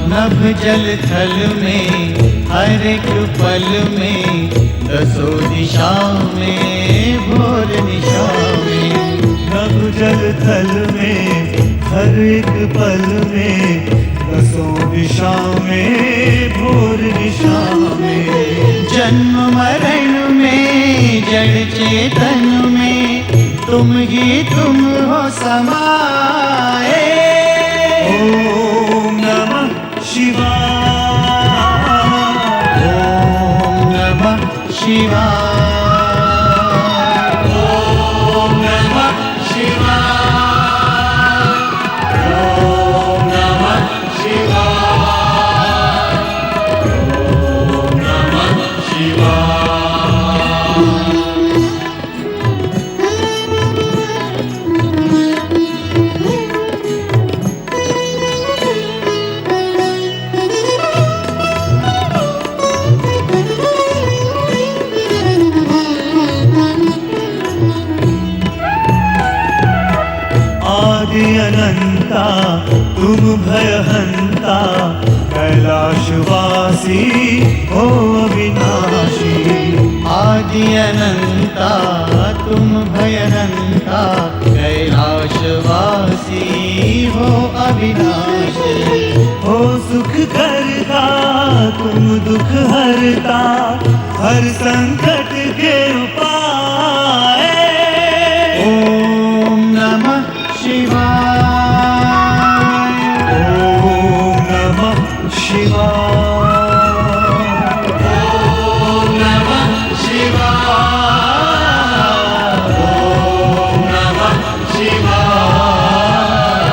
नभ जल थल में हर एक पल में, दसों दिशाओं में भोर निशा में। नभ जल थल में हर एक पल में, दसों दिशा में भोर निशा में। जन्म मरण में जड़ चेतन में, तुम ही तुम हो समाए। ओम नमः शिवाय, ओम नमः शिवाय, ओम नमः शिवाय, ओम नमः शिवाय, ओम नमः शिवाय। आदि अनंता तुम भयहंता, कैलाशवासी हो अविनाशी। आदि अनंता तुम भयहंता, कैलाशवासी हो अविनाशी। हो सुख करता तुम दुख हरता, हर संकट के उपाय। ओम नमः शिवाय, ओम नमः शिवाय, ओम नमः शिवाय, ओम नमः शिवाय,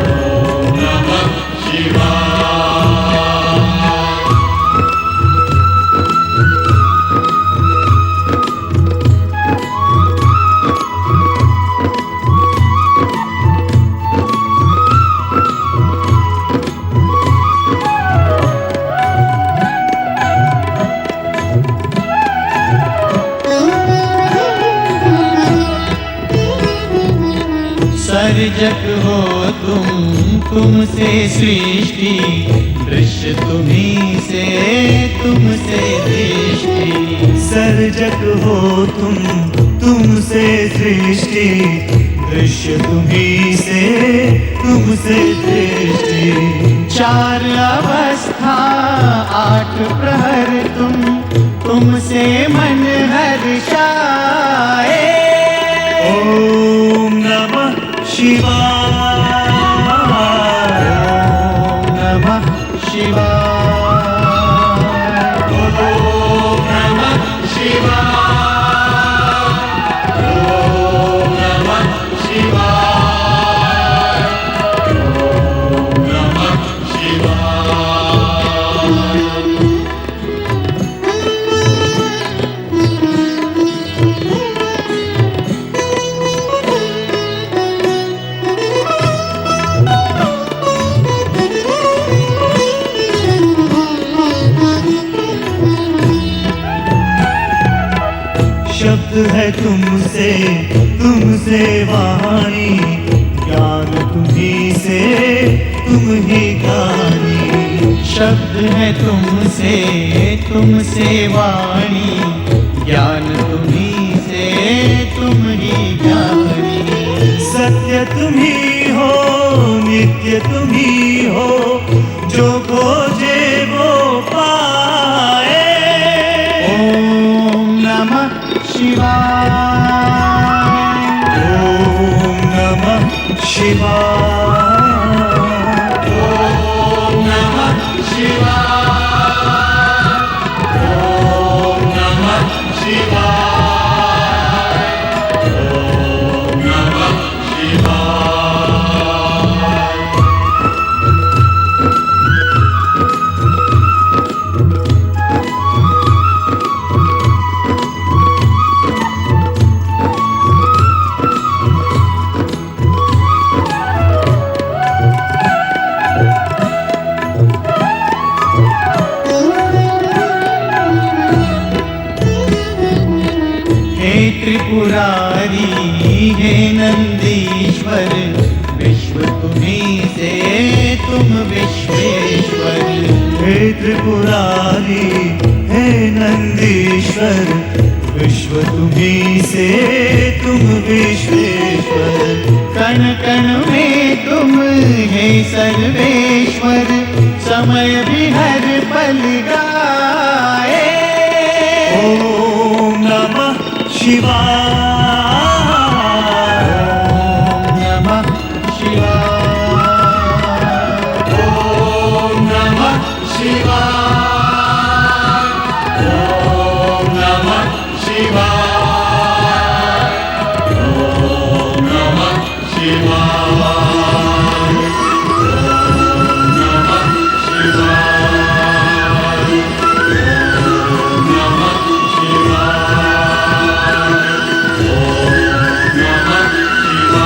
ओम नमः शिवाय। सर्जक हो तुमसे सृष्टि, दृश्य तुम्ही से तुमसे दृष्टि। सर्जक हो तुमसे सृष्टि, दृश्य तुम्ही से तुमसे दृष्टि। चार अवस्था आठ प्रहर तुमसे मन हर्षाए। ओम नमः शिवाय, ओम नमः शिवाय, ओम नमः शिवाय, ओम नमः शिवाय, ओम नमः शिवाय। शब्द है तुमसे वाणी, ज्ञान तुम्ही से तुम ही ज्ञानी। शब्द है तुमसे वाणी, ज्ञान तुम्ही से तुम ही ज्ञानी। सत्य तुम्ही हो नित्य तुम्ही हो, जो खोजे वो पाए। ओम नमः शिवाय, ओम नमः शिवाय, ओम नमः शिवाय, ओम नमः शिवाय, ओम नमः शिवाय। विश्वेश्वर। हे त्रिपुरारी हे नंदीश्वर, विश्व तुम्हीं से तुम विश्वेश्वर। कण कण में तुम है सर्वेश्वर, समय भी हर पल गाए। ओम नमः शिवाय। ओम नमः शिवाय। ओम नमः शिवाय। ओम नमः शिवाय। ओम नमः शिवाय। ओम नमः शिवाय। ओम नमः शिवाय। ओम नमः शिवाय।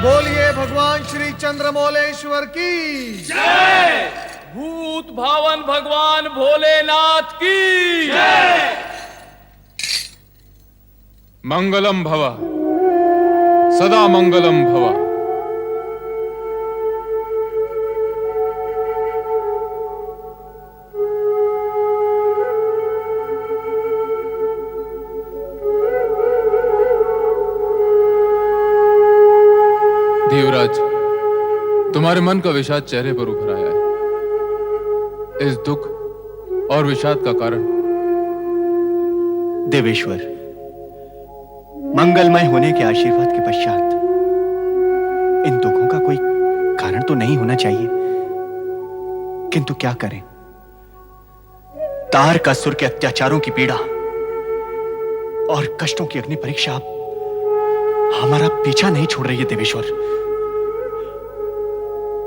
बोलिए भगवान श्री चंद्रमौलेश्वर की। भूत भावन भगवान भोलेनाथ की मंगलम भव, सदा मंगलम भव। देवराज, तुम्हारे मन का विषाद चेहरे पर उभर आया है। इस दुख और विषाद का कारण? देवेश्वर, मंगलमय होने के आशीर्वाद के पश्चात इन दुखों का कोई कारण तो नहीं होना चाहिए, किंतु क्या करें? तारकासुर के अत्याचारों की पीड़ा और कष्टों की अग्नि परीक्षा हमारा पीछा नहीं छोड़ रही है देवेश्वर।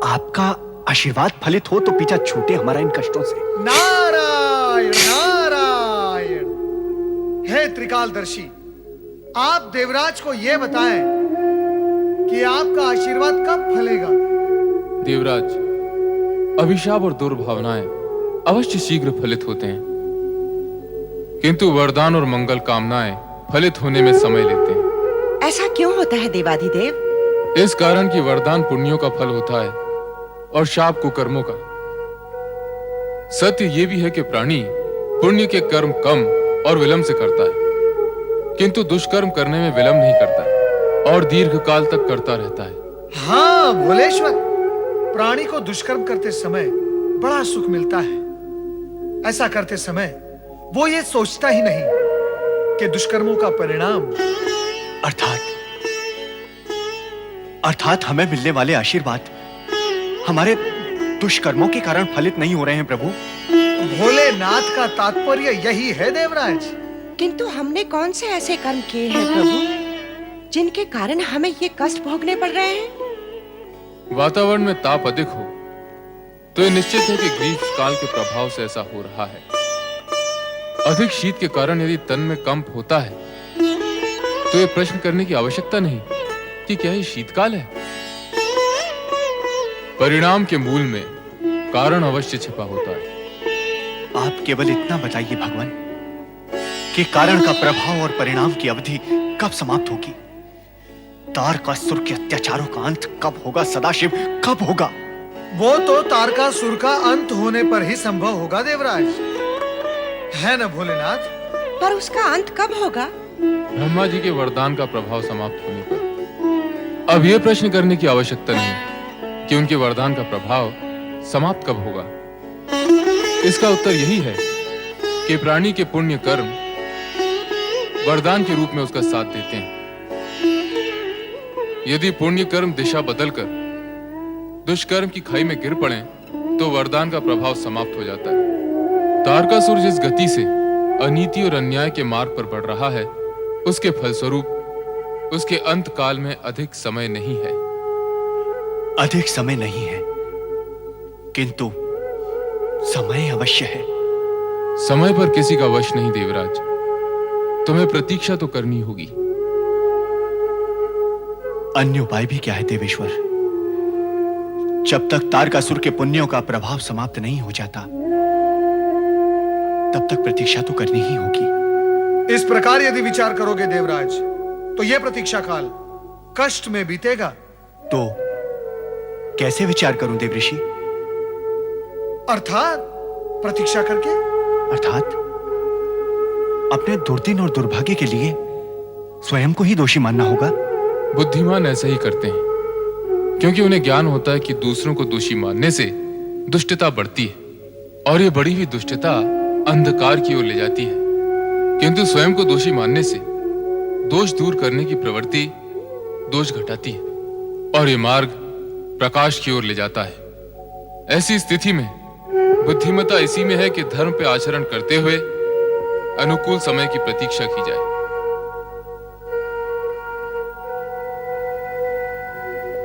आपका आशीर्वाद फलित हो तो पीछा छूटे हमारा इन कष्टों से। नारायण नारायण। हे त्रिकालदर्शी, आप देवराज को यह बताएं कि आपका आशीर्वाद कब फलेगा। देवराज, अभिशाप और दुर्भावनाएं अवश्य शीघ्र फलित होते हैं, किंतु वरदान और मंगल कामनाएं फलित होने में समय लेते हैं। ऐसा क्यों होता है देवाधिदेव? इस कारण कि वरदान पुण्यों का फल होता है और शाप कुकर्मों का। सत्य यह भी है कि प्राणी पुण्य के कर्म कम और विलंब से करता है, किंतु दुष्कर्म करने में विलंब नहीं करता है और दीर्घ काल तक करता रहता है। हाँ भोलेश्वर, प्राणी को दुष्कर्म करते समय बड़ा सुख मिलता है। ऐसा करते समय वो ये सोचता ही नहीं कि दुष्कर्मों का परिणाम अर्थात हमें मिलने वाले आशीर्वाद हमारे दुष्कर्मों के कारण फलित नहीं हो रहे हैं प्रभु। भोलेनाथ का तात्पर्य यही है देवराज। किंतु हमने कौन से ऐसे कर्म किए हैं प्रभु जिनके कारण हमें ये कष्ट भोगने पड़ रहे हैं? वातावरण में ताप अधिक हो तो यह निश्चित है कि ग्रीष्म काल के प्रभाव से ऐसा हो रहा है। अधिक शीत के कारण यदि तन में कंप होता है तो यह प्रश्न करने की आवश्यकता नहीं कि क्या ये शीतकाल है। परिणाम के मूल में कारण अवश्य छिपा होता है। आप केवल इतना बताइए भगवान कि कारण का प्रभाव और परिणाम की अवधि कब समाप्त होगी? तारकासुर के अत्याचारों का अंत कब होगा? सदाशिव कब होगा? वो तो तारकासुर का अंत होने पर ही संभव होगा देवराज, है न भोलेनाथ? पर उसका अंत कब होगा? ब्रह्मा जी के वरदान का प्रभाव समाप्त होने पर। अब यह प्रश्न करने की आवश्यकता नहीं कि उनके वरदान का प्रभाव समाप्त कब होगा। इसका उत्तर यही है कि प्राणी के पुण्य कर्म वरदान के रूप में उसका साथ देते हैं। यदि पुण्य कर्म दिशा बदलकर दुष्कर्म की खाई में गिर पड़े तो वरदान का प्रभाव समाप्त हो जाता है। तारकासुर जिस गति से अनीति और अन्याय के मार्ग पर बढ़ रहा है, उसके फलस्वरूप उसके अंत काल में अधिक समय नहीं है। अधिक समय नहीं है, किंतु समय अवश्य है। समय पर किसी का वश नहीं देवराज, तुम्हें प्रतीक्षा तो करनी होगी। अन्य उपाय भी क्या है देवेश्वर? जब तक तारकासुर के पुण्यों का प्रभाव समाप्त नहीं हो जाता तब तक प्रतीक्षा तो करनी ही होगी। इस प्रकार यदि विचार करोगे देवराज तो यह प्रतीक्षा काल कष्ट में बीतेगा। तो कैसे विचार करूं देवऋषि? अर्थात प्रतीक्षा करके। अर्थात अपने दुर्दिन और दुर्भाग्य के लिए स्वयं को ही दोषी मानना होगा। बुद्धिमान ऐसा ही करते हैं, क्योंकि उन्हें ज्ञान होता है कि दूसरों को दोषी मानने से दुष्टता बढ़ती है, और ये बढ़ी हुई दुष्टता अंधकार की ओर ले जाती है। किंतु स्वयं को दोषी मानने से दोष दूर करने की प्रवृत्ति दोष घटाती है, और ये मार्ग प्रकाश की ओर ले जाता है। ऐसी स्थिति में बुद्धिमता इसी में है कि धर्म पे आचरण करते हुए अनुकूल समय की प्रतीक्षा की जाए।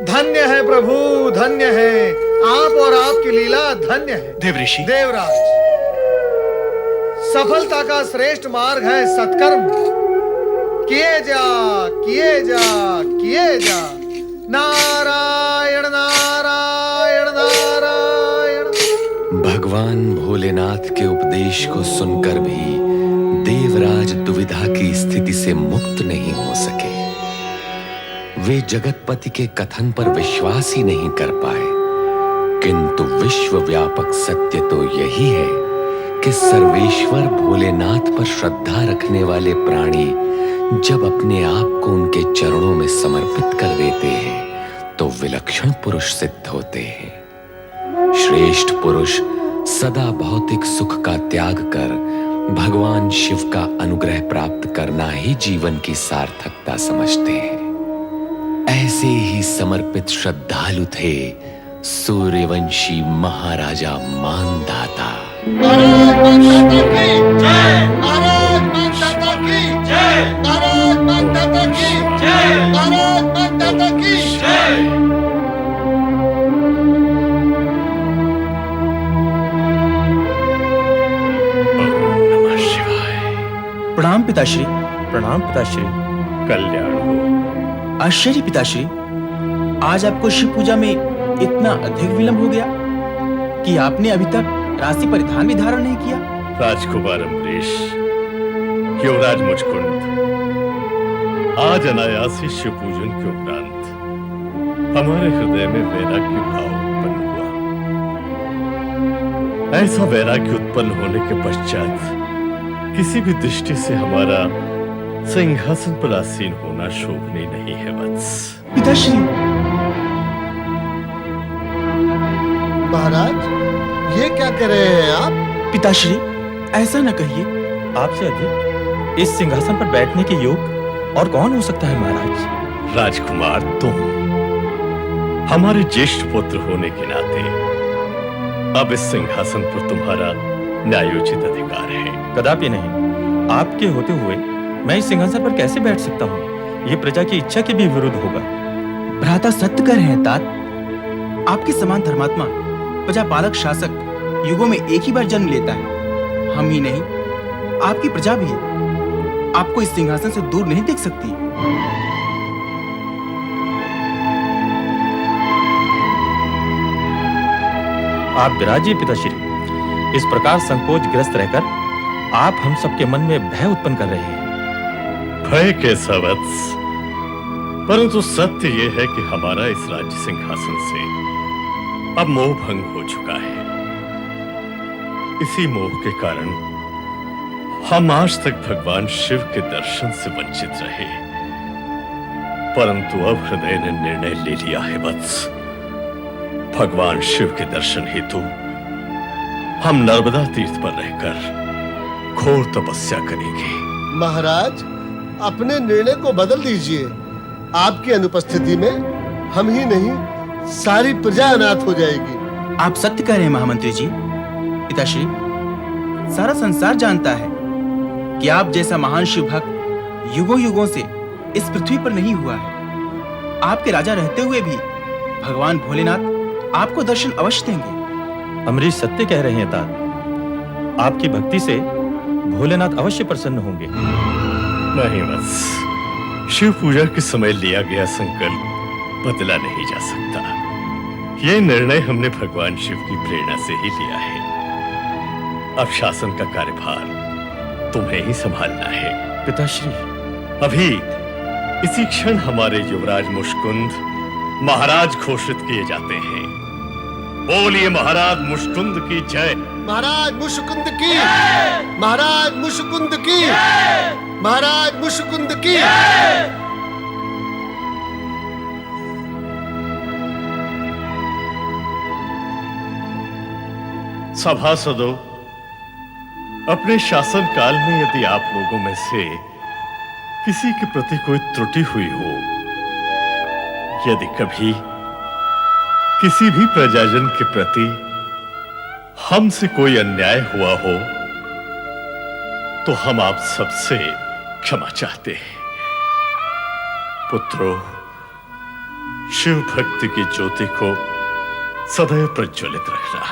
धन्य है प्रभु, धन्य है आप, और आपकी लीला धन्य है। देवऋषि, देवराज, सफलता का श्रेष्ठ मार्ग है सत्कर्म। किए जा, किए जा, किए जा। नारायण नारायण नारायण। भगवान भोलेनाथ के उपदेश को सुनकर भी देवराज दुविधा की स्थिति से मुक्त नहीं हो सके। वे जगतपति के कथन पर विश्वास ही नहीं कर पाए। किंतु विश्वव्यापक सत्य तो यही है कि सर्वेश्वर भोलेनाथ पर श्रद्धा रखने वाले प्राणी जब अपने आप को उनके चरणों में समर्पित कर देते हैं तो विलक्षण पुरुष सिद्ध होते हैं। श्रेष्ठ पुरुष सदा भौतिक सुख का त्याग कर भगवान शिव का अनुग्रह प्राप्त करना ही जीवन की सार्थकता समझते हैं। ऐसे ही समर्पित श्रद्धालु थे सूर्यवंशी महाराजा मानधाता। प्रणाम पिताश्री। प्रणाम पिताश्री। कल्याण हो। आश्चर्य पिताश्री, आज आपको शिव पूजा में इतना अधिक विलंब हो गया कि आपने अभी तक राशि परिधान भी धारण नहीं किया। राजकुमार अम्बरीश, युवराज मुचकुंद, आज अनायास ही शिव पूजन के उपरांत हमारे हृदय में वैराग्य भाव उत्पन्न हुआ। ऐसा वैराग्य उत्पन्न होने के पश्चात किसी भी दृष्टि से हमारा सिंहासन पर आसीन होना शोभनीय नहीं है वत्स। पिताश्री, महाराज ये क्या कर रहे हैं आप? पिताश्री ऐसा न कहिए। आपसे अधिक इस सिंहासन पर बैठने के योग और कौन हो सकता है महाराज? राजकुमार, तुम हमारे ज्येष्ठ पुत्र होने के नाते अब इस सिंहासन पर तुम्हारा न्यायोचित अधिकार है। कदापि नहीं। आपके होते हुए मैं इस सिंहासन पर कैसे बैठ सकता हूँ? ये प्रजा की इच्छा के भी विरुद्ध होगा। भ्राता सत्य कर रहे हैं तात। आपके समान धर्मात्मा प्रजा पालक शासक युगों में एक ही बार जन्म लेता है। हम ही नहीं, आपकी प्रजा भी आपको इस सिंहासन से दूर नहीं देख सकती। आप विराजिए पिताश्री। इस प्रकार संकोच ग्रस्त रहकर आप हम सबके मन में भय उत्पन्न कर रहे हैं। भय कैसा वत्स? परंतु सत्य यह है कि हमारा इस राज्य सिंहासन से अब मोह भंग हो चुका है। इसी मोह के कारण हम आज तक भगवान शिव के दर्शन से वंचित रहे। परंतु अब हृदय ने निर्णय ले लिया है वत्स। भगवान शिव के दर्शन हेतु हम नर्मदा तीर्थ पर रहकर घोर तपस्या करेंगे। महाराज, अपने निर्णय को बदल दीजिए। आपकी अनुपस्थिति में हम ही नहीं, सारी प्रजा अनाथ हो जाएगी। आप सत्य कह रहे हैं महामंत्री जी। पिताश्री, सारा संसार जानता है कि आप जैसा महान शिव भक्त युगों युगों से इस पृथ्वी पर नहीं हुआ है। आपके राजा रहते हुए भी भगवान भोलेनाथ आपको दर्शन अवश्य देंगे। अमरीश सत्य कह रहे हैं तात। आपकी भक्ति से भोलेनाथ अवश्य प्रसन्न होंगे। नहीं बस, शिव पूजा के समय लिया गया संकल्प बदला नहीं जा सकता। यह निर्णय हमने भगवान शिव की प्रेरणा से ही लिया है। अब शासन का कार्यभार तुम्हें ही संभालना है। पिताश्री, अभी इसी क्षण हमारे युवराज मुचकुंद महाराज घोषित किए जाते हैं। बोलिए महाराज मुष्कुंद की जय। महाराज मुशकुंद की, महाराज मुशकुंद की, महाराज मुशकुंद की। सभासदों, अपने शासन काल में यदि आप लोगों में से किसी के प्रति कोई त्रुटि हुई हो, यदि कभी किसी भी प्रजाजन के प्रति हमसे कोई अन्याय हुआ हो, तो हम आप सबसे क्षमा चाहते हैं। पुत्रों, शिव भक्ति की ज्योति को सदैव प्रज्वलित रखना।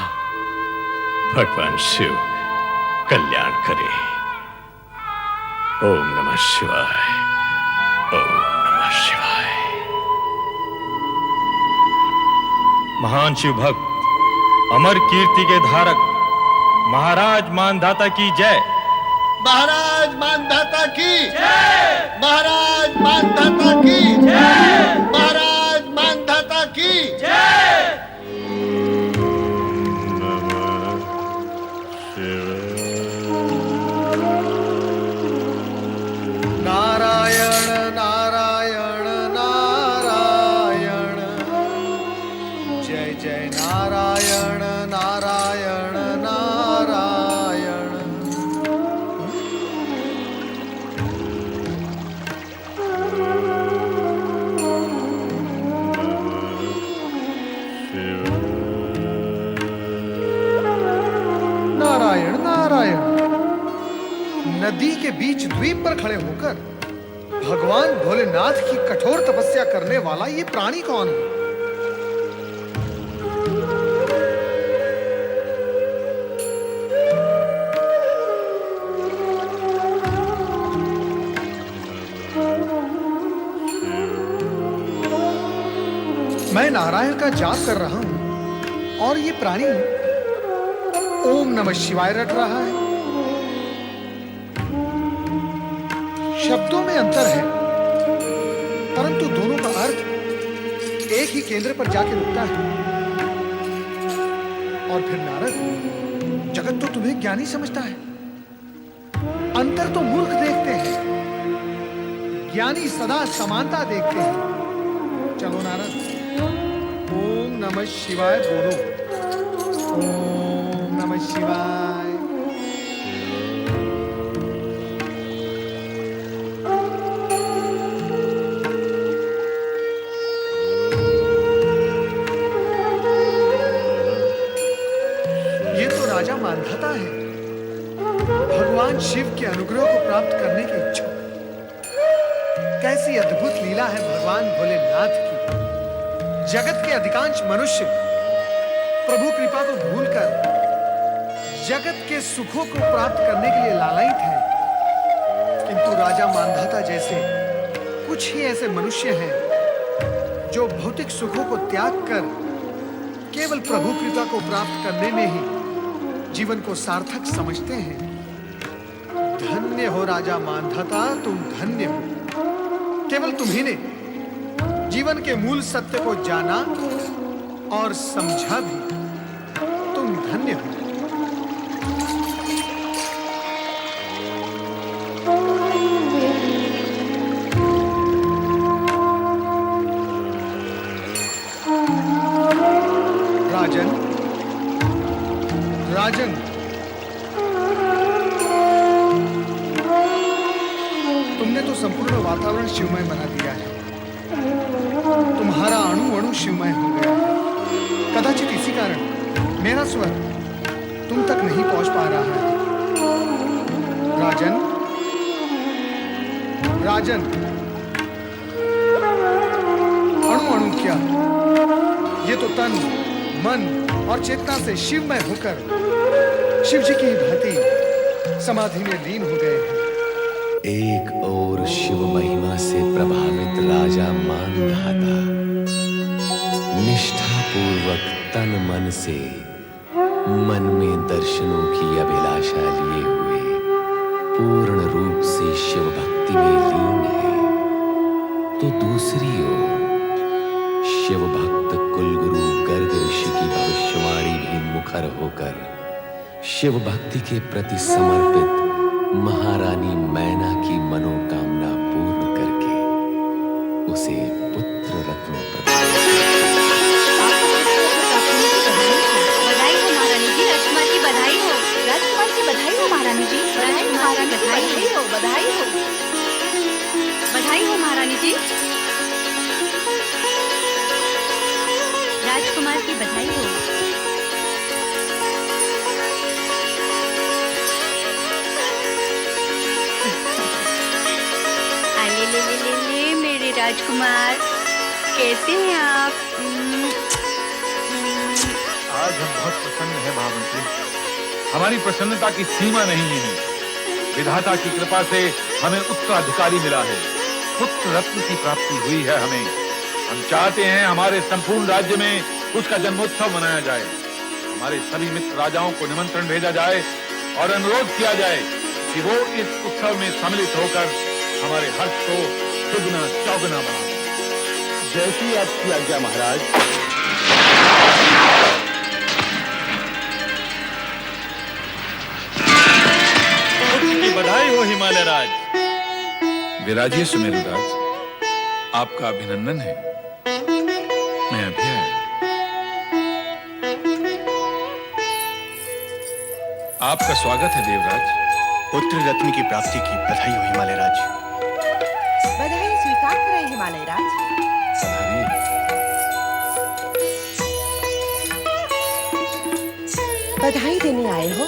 भगवान शिव कल्याण करे। ओम नमः शिवाय। ओम नमः शिवाय। महान शिव भक्त, अमर कीर्ति के धारक महाराज मानधाता की जय। महाराज मानधाता की जय। महाराज मानधाता की जय। महाराज मानधाता की जय। नारायण नारायण नारायण, जय जय नारायण नारायण नारायण। नारायण नारायण। नदी के बीच द्वीप पर खड़े होकर भगवान भोलेनाथ की कठोर तपस्या करने वाला ये प्राणी कौन है? मैं नारायण का जाप कर रहा हूं और ये प्राणी ओम नमः शिवाय रट रहा है। शब्दों में अंतर है, परंतु दोनों का अर्थ एक ही केंद्र पर जाके रुकता है। और फिर नारद, जगत तो तुम्हें ज्ञानी समझता है, अंतर तो मूर्ख देखते हैं, ज्ञानी सदा समानता देखते हैं। चलो नारद, ओम नमः शिवाय बोलो। ओम नमः शिवाय। राजा मानधाता है, भगवान शिव के अनुग्रह को प्राप्त करने के इच्छुक। कैसी अद्भुत लीला है भगवान भोलेनाथ की। जगत के अधिकांश मनुष्य प्रभु कृपा को भूलकर जगत के सुखों को प्राप्त करने के लिए लालायित हैं, किंतु राजा मानधाता जैसे कुछ ही ऐसे मनुष्य हैं जो भौतिक सुखों को त्याग कर केवल प्रभु कृपा को प्राप्त करने में ही जीवन को सार्थक समझते हैं। धन्य हो राजा मानधाता, तुम धन्य हो। केवल तुम्ही ने जीवन के मूल सत्य को जाना और समझा भी। तुम धन्य हो। राजन, राजन, तुमने तो संपूर्ण वातावरण शिवमय बना दिया है। तुम्हारा अणु अणु शिवमय हो गया है। कदाचित इसी कारण मेरा स्वर तुम तक नहीं पहुंच पा रहा है। राजन, राजन, अणु अणु क्या, ये तो तन, मन और चेतना से शिवमय होकर शिव जी की भांति समाधि में लीन हो गए हैं। एक और शिव महिमा से प्रभावित राजा मानधाता निष्ठापूर्वक तन मन से मन में दर्शनों की अभिलाषा लिए हुए पूर्ण रूप से शिव भक्ति में लीन है, तो दूसरी ओर शिव भक्त कुलगुरु गर्ग ऋषि की भविष्यवाणी भी मुखर होकर शिव भक्ति के प्रति समर्पित महारानी मैना की मनोकामना पूर्ण करके उसे पुत्र रत्न प्रदान बधाई हो महारानी जी, राजकुमार की बधाई हो। राजकुमार की बधाई हो महारानी जी, राजकुमार की बधाई हो, बधाई हो, बधाई हो महारानी जी, राजकुमार की बधाई हो। ले ले ले ले ले मेरे राजकुमार, कैसे हैं आप? आज हम बहुत प्रसन्न हैं महामंत्री। हमारी प्रसन्नता की सीमा नहीं है। विधाता की कृपा से हमें उत्तराधिकारी मिला है, पुत्र रत्न की प्राप्ति हुई है हमें। हम चाहते हैं हमारे संपूर्ण राज्य में उसका जन्मोत्सव मनाया जाए। हमारे सभी मित्र राजाओं को निमंत्रण भेजा जाए और अनुरोध किया जाए कि वो इस उत्सव में सम्मिलित होकर हमारे हर्ष को दुगना चौगुना बनाए। जैसी आपकी आज्ञा महाराज। बधाई हो हिमालय राज। विराजिए सुमेरु राज, आपका अभिनंदन है। मैं अभी आया। आपका स्वागत है देवराज। पुत्र रत्न की प्राप्ति की बधाई हो हिमालय राज। बधाई स्वीकार करें हिमालय राज। बधाई देने आए हो,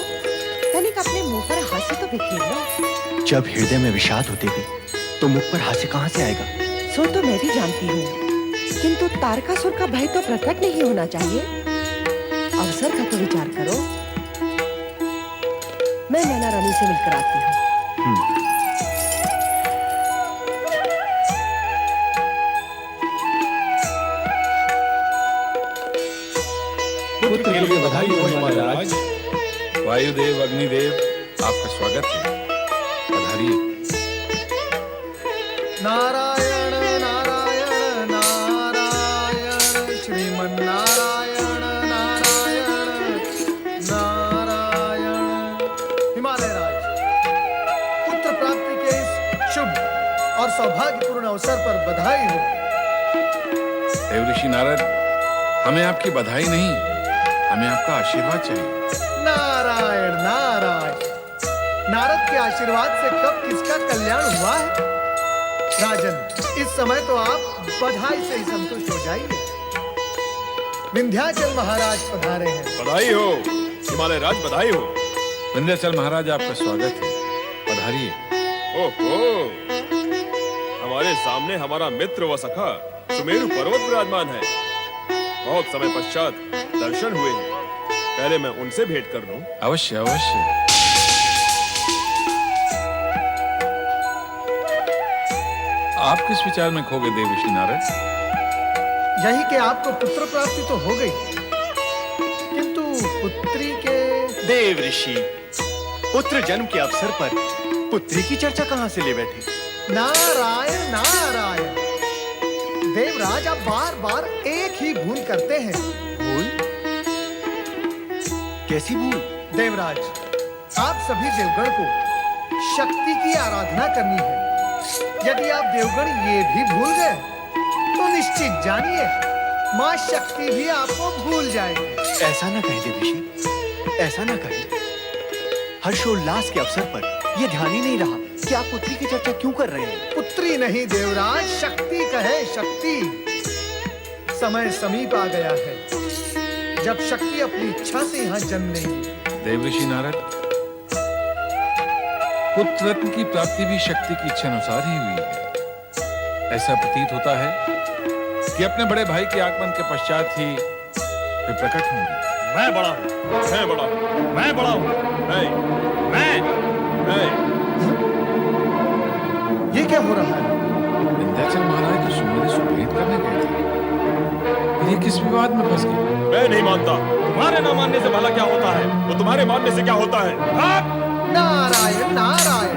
तनिक अपने मुंह पर हास्य तो बिखेर लो। जब हृदय में विषाद हो देवी, तो मुख पर हास्य कहां से आएगा? सो तो मैं भी जानती हूँ, किंतु तारकासुर का भय तो प्रकट नहीं होना चाहिए। अवसर का तो विचार करो। मैं नैना रानी से मिलकर आती हूँ। पुत्र के लिए बधाई हो हिमालय राज। वायुदेव अग्निदेव, आपका स्वागत है। पधारिए। नारायण नारायण नारायण, श्रीमन नारायण नारायण नारायण। हिमालय राज, पुत्र प्राप्ति के इस शुभ और सौभाग्यपूर्ण अवसर पर बधाई हो। देव ऋषि नारद, हमें आपकी बधाई नहीं, हमें आपका आशीर्वाद चाहिए। नारायण नारायण, नारद के आशीर्वाद से कब किसका कल्याण हुआ है? राजन, इस समय तो आप बधाई से ही संतुष्ट हो जाइए। विंध्याचल महाराज पधारे हैं। बधाई हो हिमालय राज, बधाई हो। विंध्याचल महाराज, आपका स्वागत है। पधारिए। ओहो, हमारे सामने हमारा मित्र व सखा सुमेरु पर्वत विराजमान है। बहुत समय पश्चात दर्शन हुए हैं। पहले मैं उनसे भेंट कर लूं। अवश्य अवश्य। आप किस विचार में खो गए देव ऋषि नारद? यही कि आपको पुत्र प्राप्ति तो हो गई, किंतु पुत्री के। देव ऋषि, पुत्र जन्म के अवसर पर पुत्री की चर्चा कहां से ले बैठे? नारायण नारायण, देवराज आप बार बार एक ही भूल करते हैं। भूल? कैसी भूल? देवराज, आप सभी देवगण को शक्ति की आराधना करनी है। यदि आप देवगण ये भी भूल गए, तो निश्चित जानिए माँ शक्ति भी आपको भूल जाएगी। ऐसा ना कहें देव ऋषि, ऐसा ना कहें। हर्षोल्लास के अवसर पर यह ध्यान ही नहीं रहा कि आप पुत्री की चर्चा क्यों कर रहे हैं। पुत्री नहीं देवराज, शक्ति कहे शक्ति। समय समीप आ गया है जब शक्ति अपनी इच्छा से यहाँ जन्म लेंगी। देव ऋषि नारद, पुत्र रत्न की प्राप्ति भी शक्ति की इच्छा अनुसार ही हुई है। ऐसा प्रतीत होता है कि अपने बड़े भाई के आगमन के पश्चात ही वे प्रकट होंगे। मैं बड़ा हूँ, मैं बड़ा हूँ, मैं बड़ा हूँ। ये क्या हो रहा है? विंध्याचल महाराज तो सुमेरु से भेंट करने गए थे, ये किस विवाद में फंस गए? मैं नहीं मानता। तुम्हारे न मानने से भला क्या होता है, तो तुम्हारे मानने से क्या होता है? नारायण नारायण,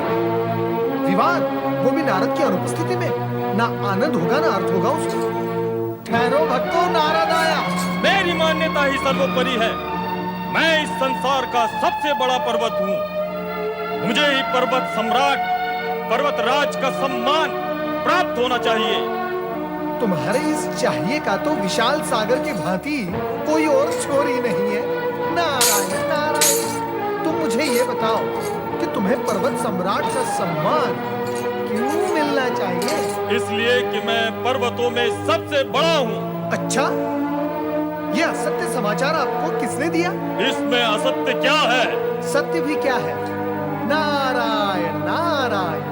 विवाद, वो भी नारद की अनुपस्थिति में। ना आनंद होगा ना अर्थ होगा उसको। ठहरो भक्तों, मर्यादा ही सर्वोपरि है। मैं इस संसार का सबसे बड़ा पर्वत हूँ। मुझे ही पर्वत सम्राट, पर्वतराज का सम्मान प्राप्त होना चाहिए। तुम्हारे इस चाहिए का तो विशाल सागर की भांति कोई और छोर ही नहीं है। नारायण नारायण, तुम मुझे ये बताओ कि तुम्हें पर्वत सम्राट का सम्मान क्यों मिलना चाहिए? इसलिए कि मैं पर्वतों में सबसे बड़ा हूँ। अच्छा, ये असत्य समाचार आपको किसने दिया? इसमें असत्य क्या है? सत्य भी क्या है? नारायण नारायण,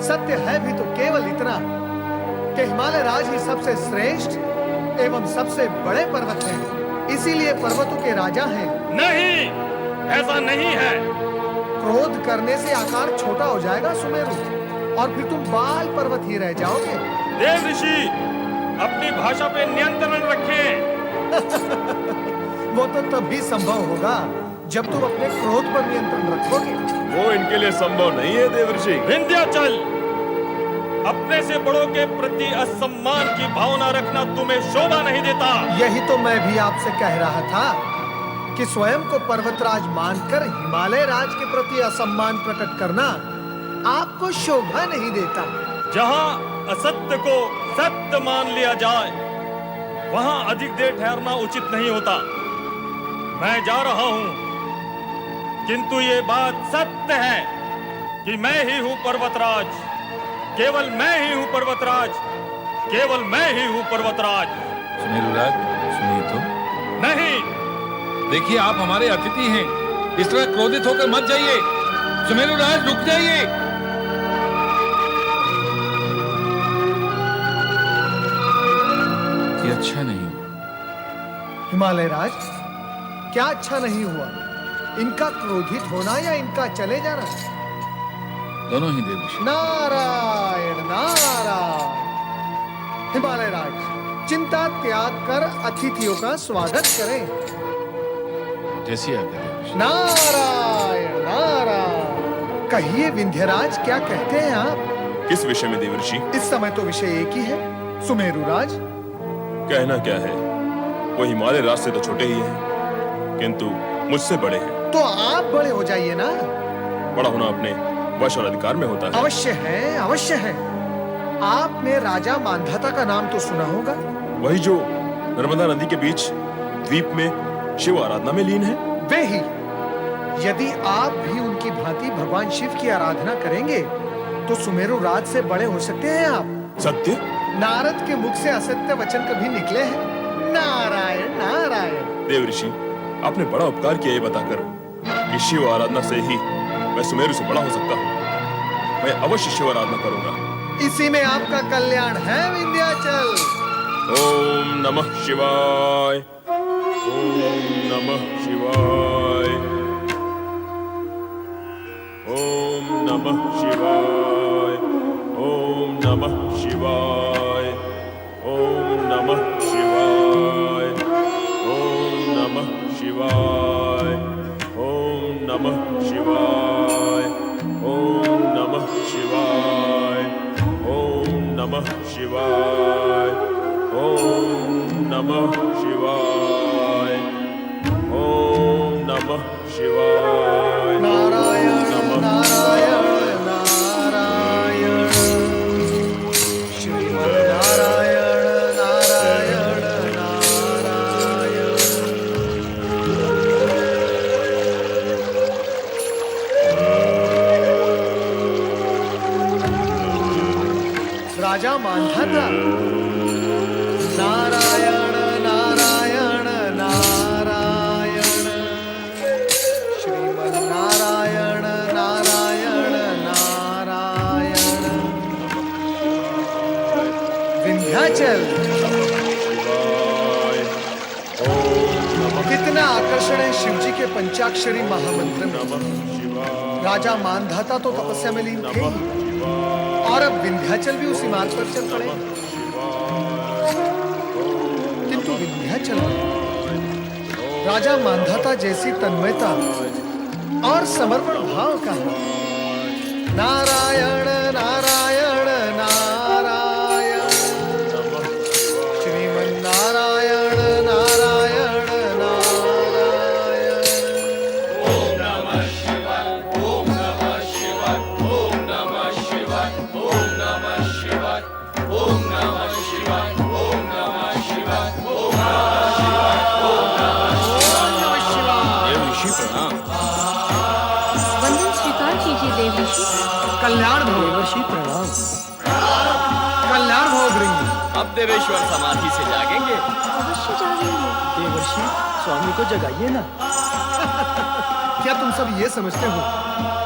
सत्य है भी तो केवल इतना कि हिमालय राज ही सबसे श्रेष्ठ एवं सबसे बड़े पर्वत हैं। इसीलिए पर्वतों के राजा हैं। नहीं, ऐसा नहीं है। क्रोध करने से आकार छोटा हो जाएगा सुमेरु, और फिर तुम बाल पर्वत ही रह जाओगे। देव ऋषि, अपनी भाषा पे नियंत्रण रखें। वो तो तभी संभव होगा जब तुम अपने क्रोध पर नियंत्रण रखोगे। वो इनके लिए संभव नहीं है देव ऋषि। विंध्याचल, अपने से बड़ों के प्रति असम्मान की भावना रखना तुम्हें शोभा नहीं देता। यही तो मैं भी आपसे कह रहा था कि स्वयं को पर्वतराज मानकर हिमालय राज के प्रति असम्मान प्रकट करना आपको शोभा नहीं देता। जहाँ असत्य को सत्य मान लिया जाए, वहाँ अधिक देर ठहरना उचित नहीं होता। मैं जा रहा हूँ, किंतु ये बात सत्य है कि मैं ही हूँ पर्वतराज। केवल मैं ही हूँ पर्वतराज, केवल मैं ही हूँ पर्वतराज। सुमेरुराज, सुनिए तो। नहीं, देखिए, आप हमारे अतिथि हैं। इस तरह क्रोधित होकर मत जाइए। सुमेरुराज, रुक जाइए। ये अच्छा नहीं हुआ। हिमालय राज, क्या अच्छा नहीं हुआ? इनका क्रोधित होना या इनका चले जाना? दोनों ही देव ऋषि। नारायण नारायण। हिमालय राज, चिंता त्याग कर अतिथियों का स्वागत करें। जैसी आज्ञा देव ऋषि। नारायण नारायण। कहिए विंध्यराज, क्या कहते हैं आप? किस विषय में देव ऋषि? इस समय तो विषय एक ही है, सुमेरुराज। कहना क्या है, वो हिमालय राज से तो छोटे ही हैं, किंतु मुझसे बड़े हैं। तो आप बड़े हो जाइए ना। बड़ा होना अपने वश और अधिकार में होता है। अवश्य है, अवश्य है। आपने राजा मांधाता का नाम तो सुना होगा। वही जो नर्मदा नदी के बीच द्वीप में शिव आराधना में लीन है। वे ही। यदि आप भी उनकी भांति भगवान शिव की आराधना करेंगे तो सुमेरु राज से बड़े हो सकते हैं आप। सत्य? नारद के मुख से असत्य वचन कभी निकले हैं? नारायण नारायण। देव ऋषि, आपने बड़ा उपकार किया ये बताकर कि शिव आराधना से ही मैं सुमेरु से बड़ा हो सकता हूँ। मैं अवश्य शिव आराधना करूंगा। इसी में आपका कल्याण है विंध्याचल। ओम नमः शिवाय, ओम नमः शिवाय, ओम नमः शिवाय, ओम नमः शिवाय, ओम नमः शिवाय, ओम नमः शिवाय, ओम नमः शिवाय, ओम नमः शिवाय, ओम नमः शिवाय, ओम नमः शिवाय, ओम नमः शिवाय। नारायण नारायण नारायण, श्रीमन्नारायण नारायण नारायण। राजा मांधाता, नारायण नारायण नारायण, श्रीमन्नारायण नारायण नारायण। विंध्याचल, कितना आकर्षण है शिव जी के पंचाक्षरी महामंत्र में। राजा मानधाता तो तपस्या में लीन थे और अब विंध्याचल भी उसी मार्ग पर चल पड़े। किंतु विंध्याचल में राजा मानधाता जैसी तन्मयता और समर्पण भाव का है। नारायण नारायण नारायण, श्रीमन्नारायण नारायण कल्याण भव। देवर्षि प्रणाम। कल्याण भव भृंगी। अब देवेश्वर समाधि से जागेंगे। अवश्य जागेंगे। देवर्षि स्वामी को जगाइए ना। क्या तुम सब ये समझते हो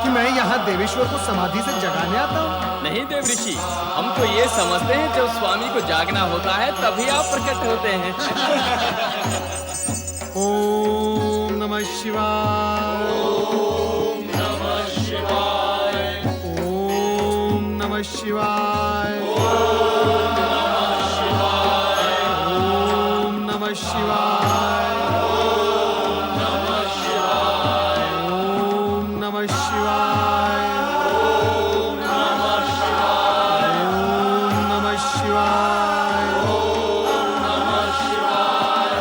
कि मैं यहाँ देवेश्वर को समाधि से जगाने आता हूँ? नहीं देवऋषि, हम तो ये समझते हैं जब स्वामी को जागना होता है तभी आप प्रकट होते हैं। ओम नमः शिवाय। ओम नमः शिवाय। ओम नमः शिवाय। ओम नमः शिवाय। ओम नमः शिवाय। ओम नमः शिवाय। ओम नमः शिवाय। ओम नमः शिवाय। ओम नमः शिवाय। ओम नमः शिवाय।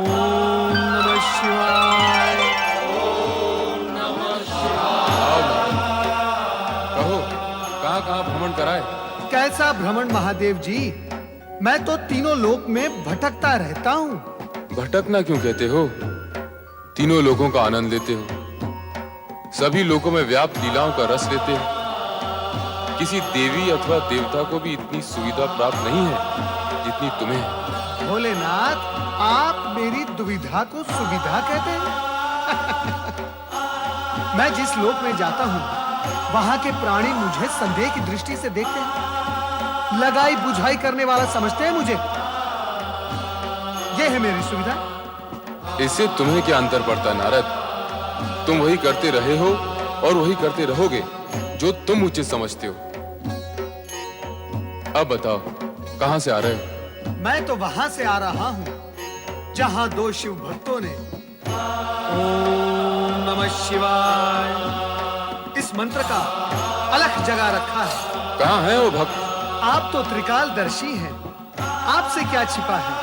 ओम नमः शिवाय। ओम नमः शिवाय। कहो, कहाँ भ्रमण कराए? कैसा भ्रमण महादेव जी? मैं तो तीनों लोक में भटकता रहता हूँ। भटकना क्यों कहते हो? तीनों लोगों का आनंद लेते हो, सभी लोगों में व्याप्त लीलाओं का रस लेते हो। किसी देवी अथवा देवता को भी इतनी सुविधा प्राप्त नहीं है जितनी तुम्हें है। भोलेनाथ, आप मेरी दुविधा को सुविधा कहते हैं? मैं जिस लोक में जाता हूँ वहां के प्राणी मुझे संदेह की दृष्टि से देखते हैं, लगाई बुझाई करने वाला समझते हैं मुझे। यह है मेरी सुविधा। इससे तुम्हें क्या अंतर पड़ता नारद? तुम वही करते रहे हो और वही करते रहोगे जो तुम उचित समझते हो। अब बताओ, कहां से आ रहे हो? मैं तो वहां से आ रहा हूं जहां दो शिव भक्तों ने ओम नमः शिवाय इस मंत्र का अलख जगा रखा है। कहां है वो भक्त? आप तो त्रिकालदर्शी हैं, आपसे क्या छिपा है?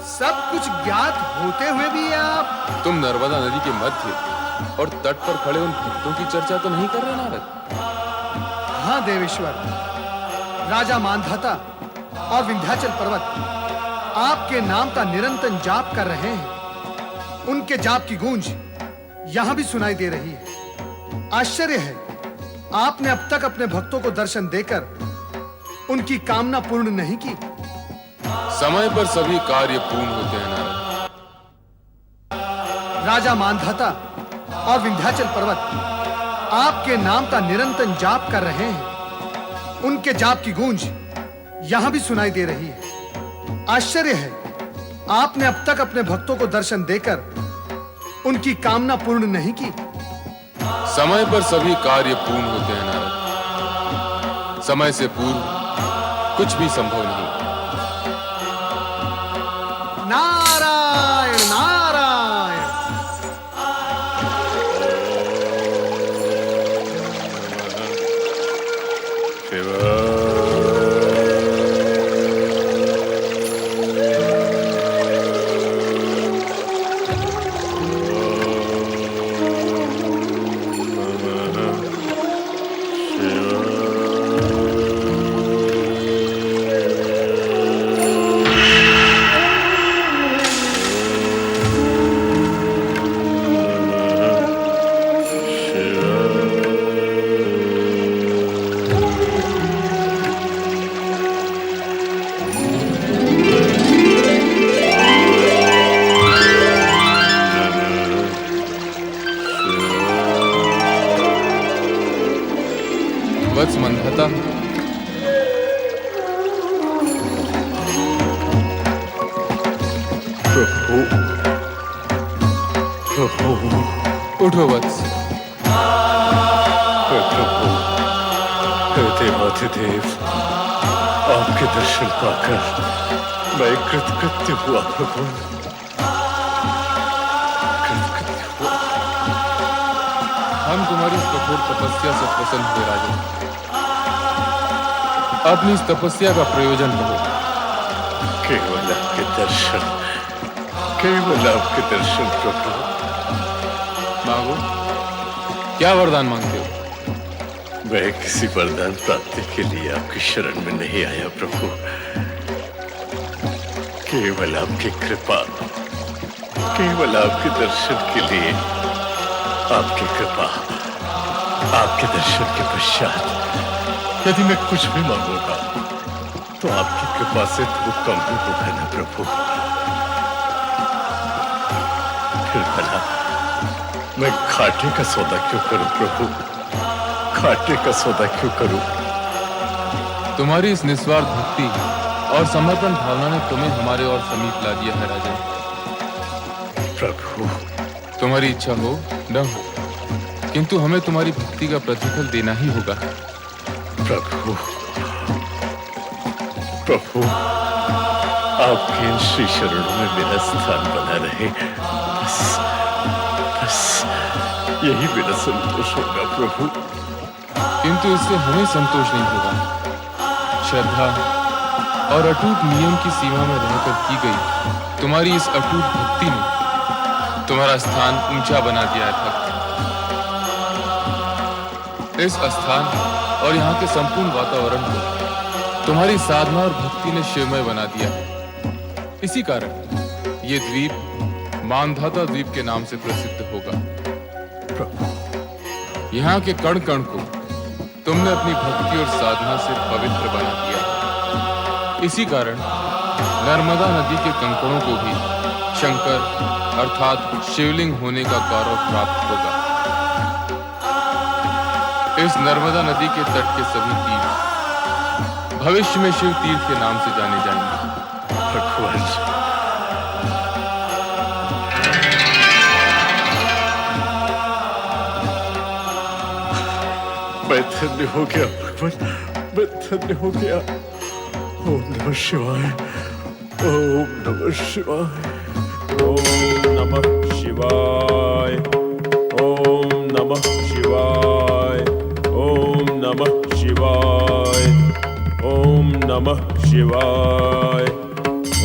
सब कुछ ज्ञात होते हुए भी आप। तुम नर्मदा नदी के मध्य और तट पर खड़े उन भक्तों की चर्चा तो नहीं कर रहे नारद? हाँ देवेश्वर, राजा मानधाता और विंध्याचल पर्वत आपके नाम का निरंतर जाप कर रहे हैं। उनके जाप की गूंज यहां भी सुनाई दे रही है। आश्चर्य है, आपने अब तक अपने भक्तों को दर्शन देकर उनकी कामना पूर्ण नहीं की। समय पर सभी कार्य पूर्ण होते हैं नारद। राजा मानधाता और विंध्याचल पर्वत आपके नाम का निरंतर जाप कर रहे हैं। उनके जाप की गूंज यहां भी सुनाई दे रही है। आश्चर्य है, आपने अब तक अपने भक्तों को दर्शन देकर उनकी कामना पूर्ण नहीं की। समय पर सभी कार्य पूर्ण होते हैं नारद। समय से पूर्व कुछ भी संभव नहीं। नारायण नारायण। वत्स मंधाता, उठो वत्स। देवाधिदेव, आपके दर्शन पाकर मैं कृतकृत्य हुआ भगवान। कृतकृत्य हुआ। हम तुम्हारी इस कठोर तपस्या से प्रसन्न हुए राजा। अपनी इस तपस्या का प्रयोजन करो। केवल आपके दर्शन, केवल आपके दर्शन प्रभु। मांगो, क्या वरदान मांगते हो? मैं किसी वरदान प्राप्ति के लिए आपकी शरण में नहीं आया प्रभु। केवल आपकी कृपा, केवल आपके दर्शन के लिए आपकी कृपा। आपके दर्शन के पश्चात यदि मैं कुछ भी मांगूंगा तो आपकी कृपा से तो वो कम ही होगा ना प्रभु। फिर भला मैं घाटे का सौदा क्यों करूं प्रभु, घाटे का सौदा क्यों करूं? तुम्हारी इस निस्वार्थ भक्ति और समर्पण भावना ने तुम्हें हमारे और समीप ला दिया है राजन। प्रभु, तुम्हारी इच्छा हो न हो, किंतु हमें तुम्हारी भक्ति का प्रतिफल देना ही होगा। प्रभु, प्रभु, आपके इन श्री चरणों में मेरा स्थान बना रहे, बस बस यही मेरा संतोष होगा प्रभु। किंतु इससे हमें संतोष नहीं होगा। श्रद्धा और अटूट नियम की सीमा में रहकर की गई तुम्हारी इस अटूट भक्ति ने तुम्हारा स्थान ऊंचा बना दिया है भक्त। इस स्थान और यहाँ के संपूर्ण वातावरण को तुम्हारी साधना और भक्ति ने शिवमय बना दिया है। इसी कारण ये द्वीप मानधाता द्वीप के नाम से प्रसिद्ध होगा। यहाँ के कण कण को तुमने अपनी भक्ति और साधना से पवित्र बना दिया। इसी कारण नर्मदा नदी के कंकड़ों को भी शंकर अर्थात शिवलिंग होने का गौरव प्राप्त होगा। इस नर्मदा नदी के तट के सभी तीर्थ भविष्य में शिव तीर्थ के नाम से जाने जाएंगे। भगवान, मैं धन्य हो गया भगवान, मैं धन्य हो गया। ओम नमः शिवाय, ओम नमः शिवाय, ओम नमः शिवाय, ओम नमः शिवाय, ओम नमः शिवाय,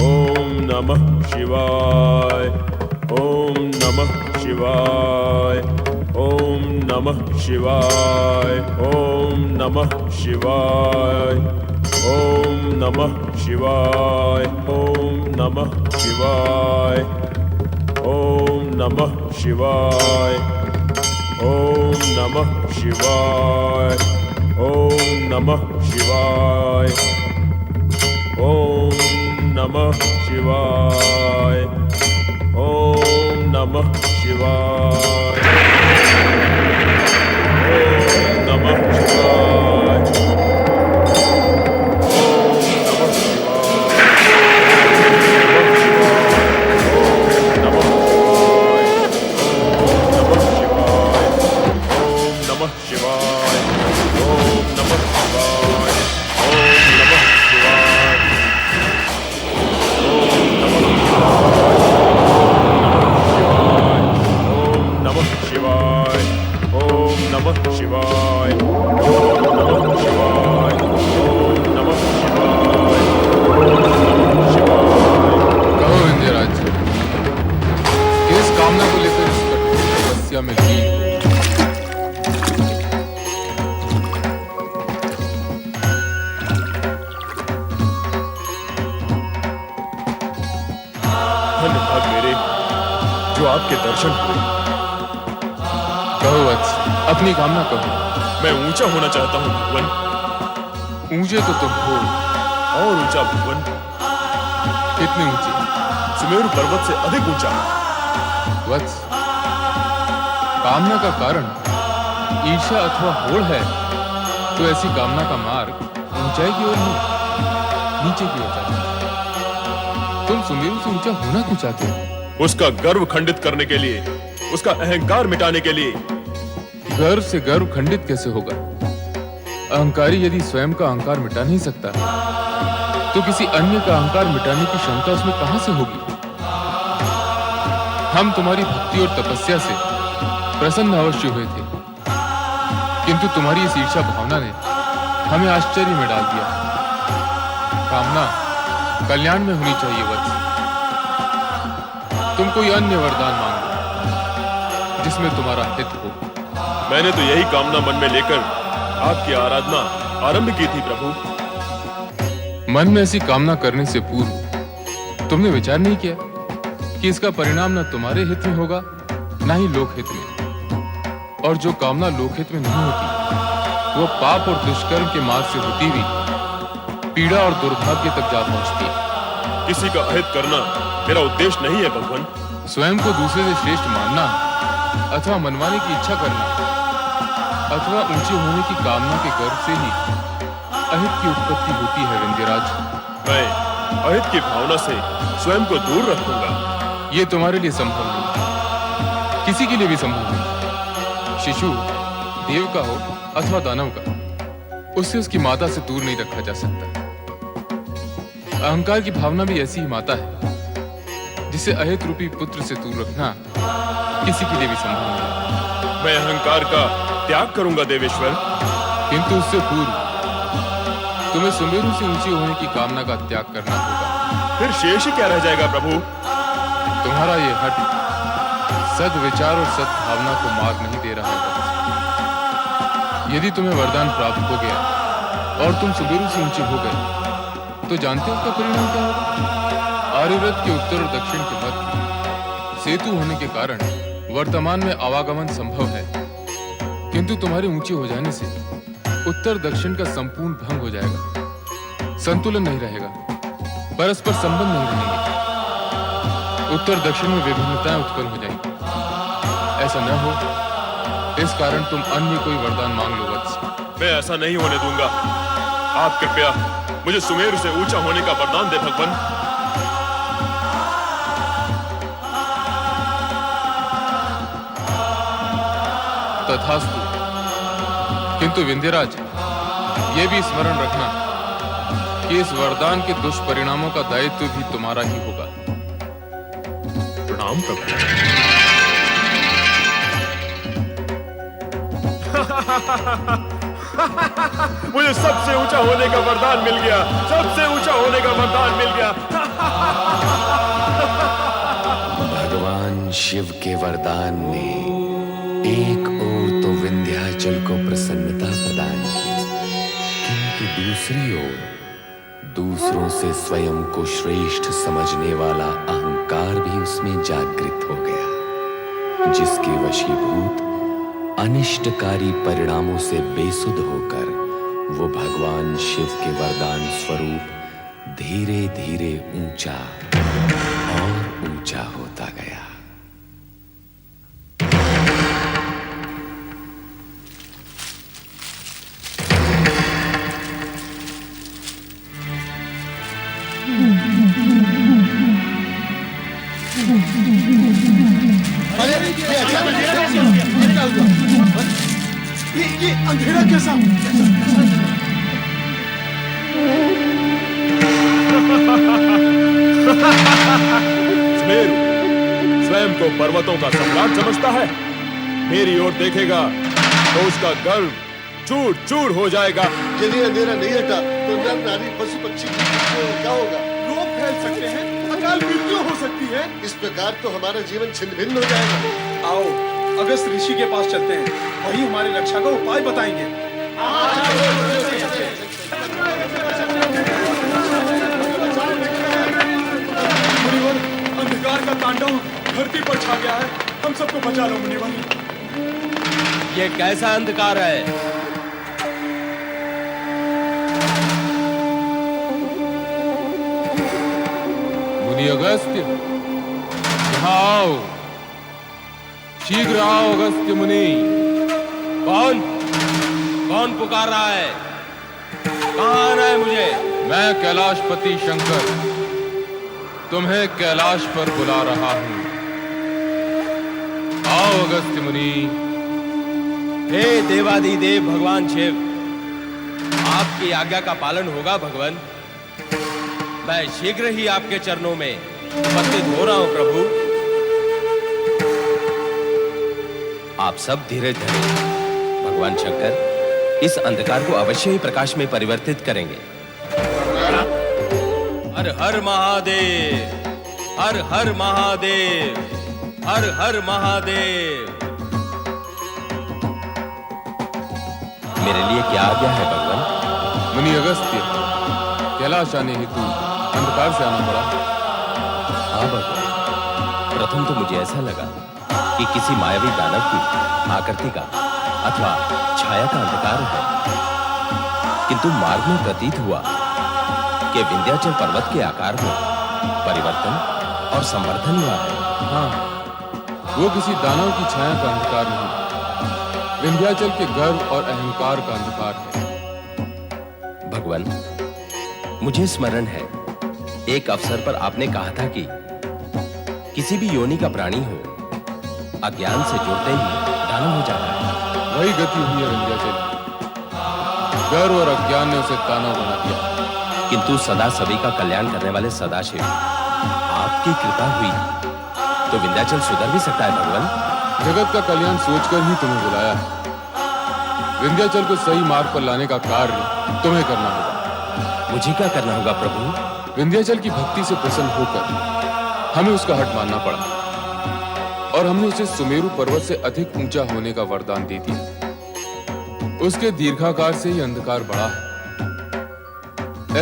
ओम नमः शिवाय, ओम नमः शिवाय, ओम नमः शिवाय, ओम नमः शिवाय, ओम नमः शिवाय, ओम नमः शिवाय, ओम नमः शिवाय, ओम नमः शिवाय, ओम नमः शिवाय, ओम नमः शिवाय, ओम नमः शिवाय, ओम नमः शिवाय, ओम नमः शिवाय। धन्यवाद मेरे जो आपके दर्शन हुए। कहो वत्स, अपनी कामना कहो। मैं ऊंचा होना चाहता हूँ भगवान। ऊंचे तो तुम हो। और ऊंचा भगवान। कितने ऊंचे? सुमेरु पर्वत से अधिक ऊंचा। वत्स, कामना का कारण ईर्ष्या अथवा होड़ है तो ऐसी कामना का मार्ग ऊंचाई की ओर नहीं, नीचे की ओर जाता है। तुम सुमेरु से ऊंचा होना क्यों चाहते हो? उसका गर्व खंडित करने के लिए, उसका अहंकार मिटाने के लिए। गर्व से गर्व खंडित कैसे होगा? अहंकारी यदि स्वयं का अहंकार मिटा नहीं सकता तो किसी अन्य का अहंकार मिटाने की क्षमता उसमें कहां से होगी? हम तुम्हारी भक्ति और तपस्या से प्रसन्न अवश्य हुए थे, किंतु तुम्हारी इस ईर्ष्या भावना ने हमें आश्चर्य में डाल दिया। कामना कल्याण में होनी चाहिए वत्स। तुम कोई अन्य वरदान मांगो जिसमें तुम्हारा हित हो। मैंने तो यही कामना मन में लेकर आपकी आराधना आरंभ की थी प्रभु। मन में ऐसी कामना करने से पूर्व तुमने विचार नहीं किया कि इसका परिणाम न तुम्हारे हित में होगा न ही लोक हित में। और जो कामना लोकहित में नहीं होती वो पाप और दुष्कर्म के मार्ग से होती हुई पीड़ा और दुर्भाग्य तक जा पहुंचती है। किसी का अहित करना मेरा उद्देश्य नहीं है भगवान। स्वयं को दूसरे से श्रेष्ठ मानना अथवा मनवाने की इच्छा करना अथवा ऊंचे होने की कामना के गर्व से ही अहित की उत्पत्ति होती है विंध्यराज। मैं अहित की भावना से स्वयं को दूर रखूंगा। ये तुम्हारे लिए संभव नहीं, किसी के लिए भी संभव नहीं। शिशु देव का हो अथवा दानव का, उससे उसकी माता से दूर नहीं रखा जा सकता। अहंकार की भावना भी ऐसी ही माता है जिसे अहित रूपी पुत्र से दूर रखना किसी के लिए भी संभव नहीं। मैं अहंकार का त्याग करूंगा देवेश्वर, किंतु उससे पूर्व तुम्हें सुमेरु से ऊंचे होने की कामना का त्याग करना होगा। फिर शेष ही क्या रह जाएगा प्रभु? तुम्हारा ये हट सद्विचार और सद्भावना को मार्ग नहीं दे रहा है। यदि तुम्हें वरदान प्राप्त हो गया और तुम सुमेरु से ऊंचे हो गए तो जानते हो उसका परिणाम क्या होगा? आर्यव्रत के उत्तर और दक्षिण के मध्य सेतु होने के कारण वर्तमान में आवागमन संभव है, किंतु तुम्हारे ऊंचे हो जाने से उत्तर दक्षिण का संपूर्ण भंग हो जाएगा। संतुलन नहीं रहेगा, परस्पर संबंध नहीं रहेंगे, उत्तर दक्षिण में विभिन्नताएं उत्पन्न हो जाएंगी। ऐसा न हो, इस कारण तुम अन्य कोई वरदान मांग लो वत्स। मैं ऐसा नहीं होने दूंगा। आप कृपया मुझे सुमेरु से ऊंचा होने का वरदान दे भगवान। तथास्तु। किंतु विंध्यराज, ये भी स्मरण रखना कि इस वरदान के दुष्परिणामों का दायित्व भी तुम्हारा ही होगा। प्रणाम प्रभु। मुझे सबसे ऊंचा होने का वरदान मिल गया, सबसे ऊंचा होने का वरदान मिल गया। भगवान शिव के वरदान ने एक ओर तो विंध्याचल को प्रसन्नता प्रदान की, किंतु दूसरी ओर दूसरों से स्वयं को श्रेष्ठ समझने वाला अहंकार भी उसमें जागृत हो गया, जिसके वशीभूत अनिष्टकारी परिणामों से बेसुध होकर वो भगवान शिव के वरदान स्वरूप धीरे धीरे ऊंचा और ऊंचा होता गया। ये अंधेरा कैसा? सुमेरु स्वयं को पर्वतों का सम्राट समझता है। मेरी ओर देखेगा तो उसका गर्व चूर चूर हो जाएगा। यदि अंधेरा नहीं हटा तो नर नारी पशु पक्षी क्या होगा? रोग फैल सकते हैं, अकाल मृत्यु हो सकती है। इस प्रकार तो हमारा जीवन छिन्न भिन्न हो जाएगा। आओ अगस्त ऋषि के पास चलते हैं, वही हमारी रक्षा का उपाय बताएंगे। मुनिवर, अंधकार का तांडव धरती पर छा गया है, हम सबको बचा लो मुनिवर। ये कैसा अंधकार है? मुनि अगस्त्य, यहाँ आओ, शीघ्र आओ अगस्त्य मुनि। कौन कौन पुकार रहा है? कहाँ आना है मुझे? मैं कैलाशपति शंकर तुम्हें कैलाश पर बुला रहा हूं। आओ अगस्त्य मुनि। हे देवादिदेव भगवान शिव, आपकी आज्ञा का पालन होगा भगवान। मैं शीघ्र ही आपके चरणों में उपस्थित हो रहा हूं प्रभु। आप सब धीरज धरें। भगवान शंकर इस अंधकार को अवश्य ही प्रकाश में परिवर्तित करेंगे। हर हर महादेव, हर हर महादेव, हर हर महादेव। मेरे लिए क्या आज्ञा है भगवान? मुनि अगस्त्य, कैलाश आने हेतु अंधकार से आना पड़ा। हाँ भगवान, प्रथम तो मुझे ऐसा लगा कि किसी मायावी दानव की आकृति का अथवा छाया का अंधकार है, किंतु मार्ग में प्रतीत हुआ कि विंध्याचल पर्वत के आकार में परिवर्तन और संवर्धन हुआ है। हाँ, वो किसी दानव की छाया का अंधकार नहीं, विंध्याचल के गर्व और अहंकार का अंधकार है। भगवान, मुझे स्मरण है, एक अवसर पर आपने कहा था कि किसी भी योनि का प्राणी हो, अज्ञान से जुड़ते ही दानव हो जाता है। वही गति हुई है विंध्याचल की। गर्व और अज्ञान ने उसे दानव बना दिया। किंतु सदा सभी का कल्याण करने वाले सदाशिव, आपकी कृपा हुई तो विंध्याचल सुधर भी सकता है भगवान। जगत का कल्याण सोचकर ही तुम्हें बुलाया है। विंध्याचल को सही मार्ग पर लाने का कार्य तुम्हें करना होगा। मुझे क्या करना होगा प्रभु? विंध्याचल की भक्ति से प्रसन्न होकर हमें उसका हट मानना पड़ा और हमने उसे सुमेरु पर्वत से अधिक ऊंचा होने का वरदान दे दिया। उसके दीर्घाकार से ही अंधकार बढ़ा है।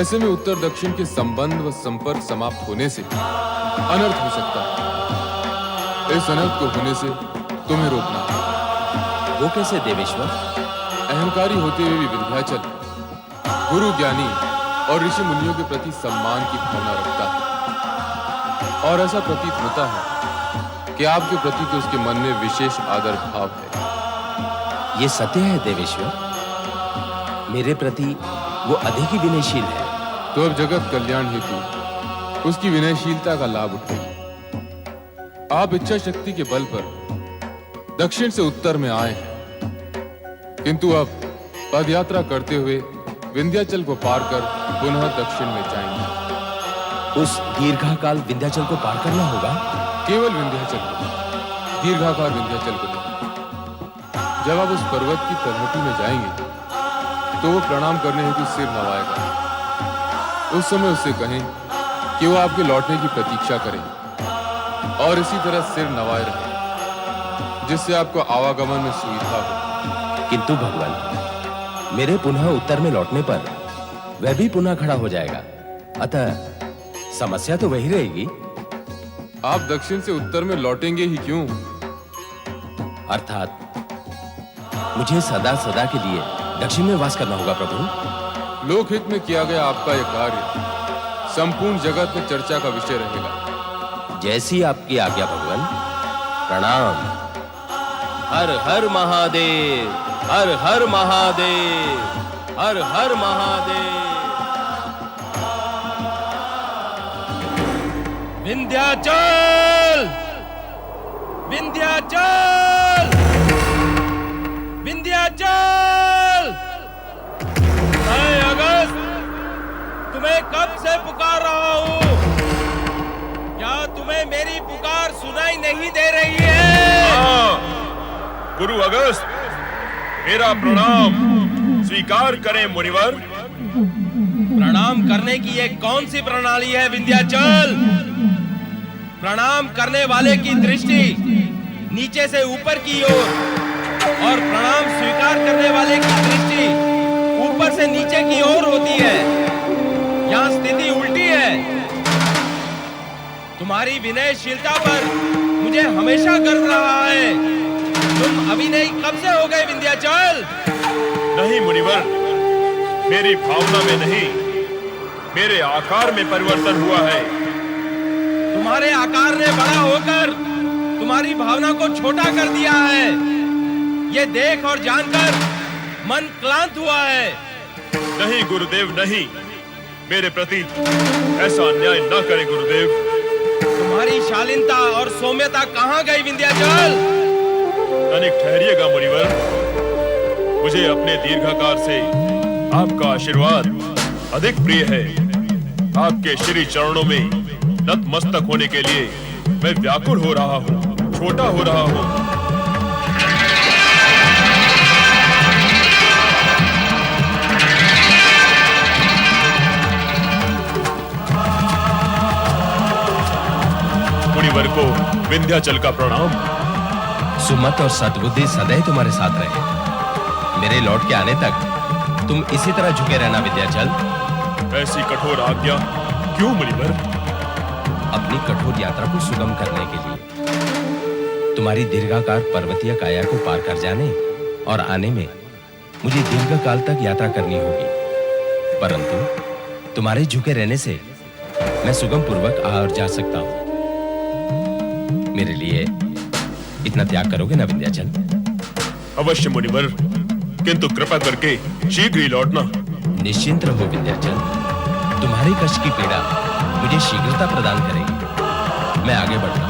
ऐसे में उत्तर दक्षिण के संबंध व संपर्क समाप्त होने से अनर्थ हो सकता है। इस अनर्थ को होने से तुम्हें रोकना है। वो कैसे देवेश्वर? अहंकारी होते हुए भी विंध्याचल गुरु, ज्ञानी और ऋषि मुनियों के प्रति सम्मान की भावना रखता है, और ऐसा प्रतीत होता है कि आपके प्रति तो उसके मन में विशेष आदर भाव है। ये सत्य है देवेश्वर। मेरे प्रति वो अधिक ही विनयशील है। तो अब जगत कल्याण हेतु उसकी विनयशीलता का लाभ उठाइए। आप इच्छा शक्ति के बल पर दक्षिण से उत्तर में आए हैं, किंतु अब पदयात्रा करते हुए विंध्याचल को पार कर पुनः दक्षिण में जाएंगे। उस दीर्घाकाल विंध्याचल को पार करना होगा? केवल विंध्याचल को, दीर्घाकार विंध्याचल को नहीं। जब आप उस पर्वत की तलहटी में जाएंगे तो वो प्रणाम करने हेतु सिर नवाएगा। उस समय उससे कहें कि वो आपके लौटने की प्रतीक्षा करें और इसी तरह सिर नवाए रहे, जिससे आपको आवागमन में सुविधा हो। किंतु भगवान, मेरे पुनः उत्तर में लौटने पर वह भी पुनः खड़ा हो जाएगा, अतः समस्या तो वही रहेगी। आप दक्षिण से उत्तर में लौटेंगे ही क्यों? अर्थात मुझे सदा सदा के लिए दक्षिण में वास करना होगा प्रभु। लोकहित में किया गया आपका यह कार्य संपूर्ण जगत में चर्चा का विषय रहेगा। जैसी आपकी आज्ञा भगवान। प्रणाम। हर हर महादेव, हर हर महादेव, हर हर महादेव। विंध्याचल, विंध्याचल, विंध्याचल। मैं अगस्त तुम्हें कब से पुकार रहा हूँ, क्या तुम्हें मेरी पुकार सुनाई नहीं दे रही है? हाँ, गुरु अगस्त, मेरा प्रणाम स्वीकार करें मुनिवर। प्रणाम करने की ये कौन सी प्रणाली है विंध्याचल? प्रणाम करने वाले की दृष्टि नीचे से ऊपर की ओर और प्रणाम स्वीकार करने वाले की दृष्टि ऊपर से नीचे की ओर होती है। यहाँ स्थिति उल्टी है। तुम्हारी विनयशीलता पर मुझे हमेशा गर्व रहा है। तुम अभिनय कब से हो गए विंध्याचल? नहीं मुनिवर, मेरी भावना में नहीं, मेरे आकार में परिवर्तन हुआ है। तुम्हारे आकार ने बड़ा होकर तुम्हारी भावना को छोटा कर दिया है। ये देख और जानकर मन क्लांत हुआ है। नहीं गुरुदेव, नहीं, मेरे प्रति ऐसा अन्याय न करें गुरुदेव। तुम्हारी शालीनता और सौम्यता कहाँ गई विंध्याचल? तनिक ठहरिएगा मुनिवर। मुझे अपने दीर्घाकार से आपका आशीर्वाद अधिक प्रिय है। आपके श्री चरणों में नतमस्तक होने के लिए मैं व्याकुल हो रहा हूँ, छोटा हो रहा हूँ। मुनिवर को विंध्याचल का प्रणाम। सुमत और सद्बुद्धि सदैव तुम्हारे साथ रहे। मेरे लौट के आने तक तुम इसी तरह झुके रहना विंध्याचल। ऐसी कठोर आज्ञा क्यों मुनिवर? अपनी कठोर यात्रा को सुगम करने के लिए तुम्हारी दीर्घाकार पर्वतीय काया को पार कर जाने और आने में मुझे दीर्घकाल तक यात्रा करनी होगी, परंतु तुम्हारे झुके रहने से मैं सुगम पूर्वक आ और जा सकता हूं। मेरे लिए इतना त्याग करोगे ना विंध्याचल? अवश्य मुनिवर, किंतु कृपा करके शीघ्र ही लौटना। निश्चिंत रहो विंध्याचल, तुम्हारे कष्ट की पीड़ा मुझे शीघ्रता प्रदान करेगी। मैं आगे बढ़ता हूं।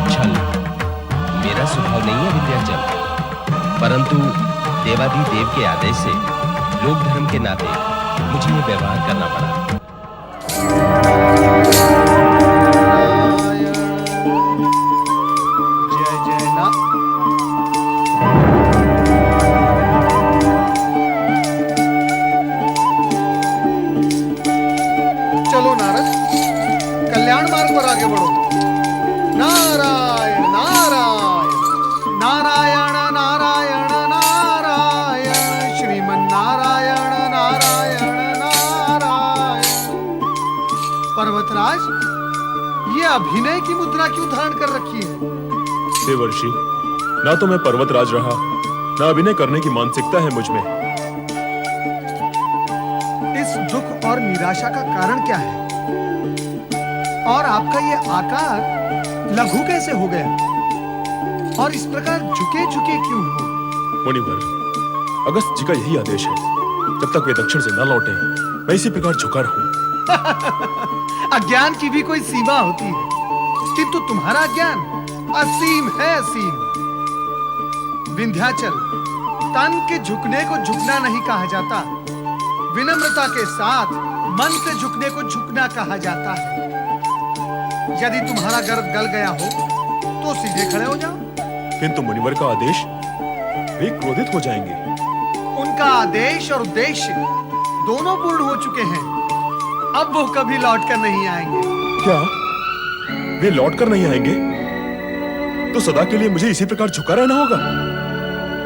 छल मेरा स्वभाव नहीं है विंध्याचल, परंतु देवाधिदेव के आदेश से लोक धर्म के नाते मुझे ये व्यवहार करना पड़ा। जय जय नाथ। चलो नारद, कल्याण मार्ग पर आगे बढ़ो। नारायण नारायण नारायण नारायण नारायण श्रीमन नारायण नारायण नारायण। पर्वतराज, ये अभिनय की मुद्रा क्यों धारण कर रखी है? देवर्षि, ना तो मैं पर्वतराज रहा, ना अभिनय करने की मानसिकता है मुझ में। इस दुख और निराशा का कारण क्या है? और आपका ये आकार लघु कैसे हो गया? और इस प्रकार झुके झुके क्यों हो? मुनिवर, अगस्त जी का यही आदेश है, जब तक वे दक्षिण से न लौटे मैं इसी प्रकार झुका रहूं। अज्ञान की भी कोई सीमा होती है, किंतु तुम्हारा ज्ञान असीम है, असीम। विंध्याचल, तन के झुकने को झुकना नहीं कहा जाता, विनम्रता के साथ मन से झुकने को झुकना कहा जाता है। यदि तुम्हारा गर्व गल गया हो तो सीधे खड़े हो जाओ। किंतु मुनिवर का आदेश, वे क्रोधित हो जाएंगे। उनका आदेश और उद्देश्य दोनों पूर्ण हो चुके हैं, अब वो कभी लौट कर नहीं आएंगे। क्या वे लौट कर नहीं आएंगे? तो सदा के लिए मुझे इसी प्रकार झुका रहना होगा।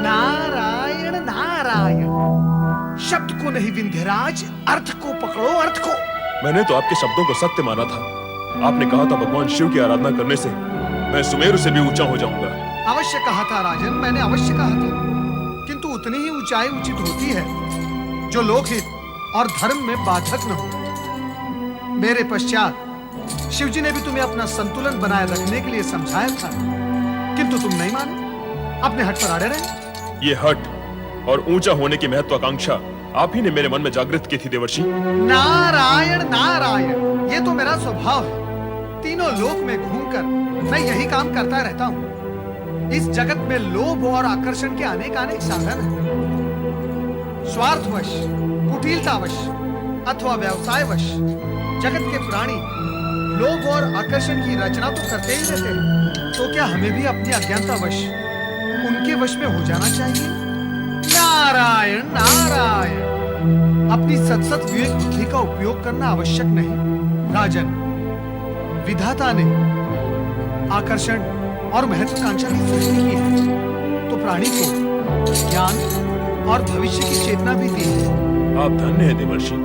नारायण नारायण, शब्द को नहीं विंध्यराज, अर्थ को पकड़ो, अर्थ को। मैंने तो आपके शब्दों को सत्य माना था। आपने कहा था भगवान शिव की आराधना करने से मैं सुमेरु से भी ऊंचा हो जाऊंगा। अवश्य कहा था राजन, मैंने अवश्य कहा था, किंतु उतनी ही ऊंचाई उचित होती है जो लोकहित और धर्म में बाधक न हो। मेरे पश्चात शिवजी ने भी तुम्हें अपना संतुलन बनाए रखने के लिए समझाया था, किंतु तुम नहीं माने, अपने हट पर अड़े रहे। ये हट और ऊंचा होने की महत्वाकांक्षा आप ही ने मेरे मन में जागृत की थी देवर्षि। नारायण नारायण, ये तो मेरा स्वभाव है। तीनों लोक में घूमकर मैं यही काम करता रहता हूँ। इस जगत में लोभ और आकर्षण के अनेक साधन हैं। स्वार्थवश, कुटिलतावश अथवा व्यवसायवश जगत के प्राणी लोभ और आकर्षण की रचना तो करते ही रहते हैं, तो क्या हमें भी अपनी अज्ञानतावश उनके वश में हो जाना चाहिए? नारायण नारायण, अपनी सतसत विवेक बुद्धि का उपयोग करना आवश्यक नहीं। राजन, विधाता ने आकर्षण और महत्वाकांक्षा की सृष्टि की है, तो प्राणी को ज्ञान और भविष्य की चेतना भी दी है। आप धन्य हैं देवर्षि,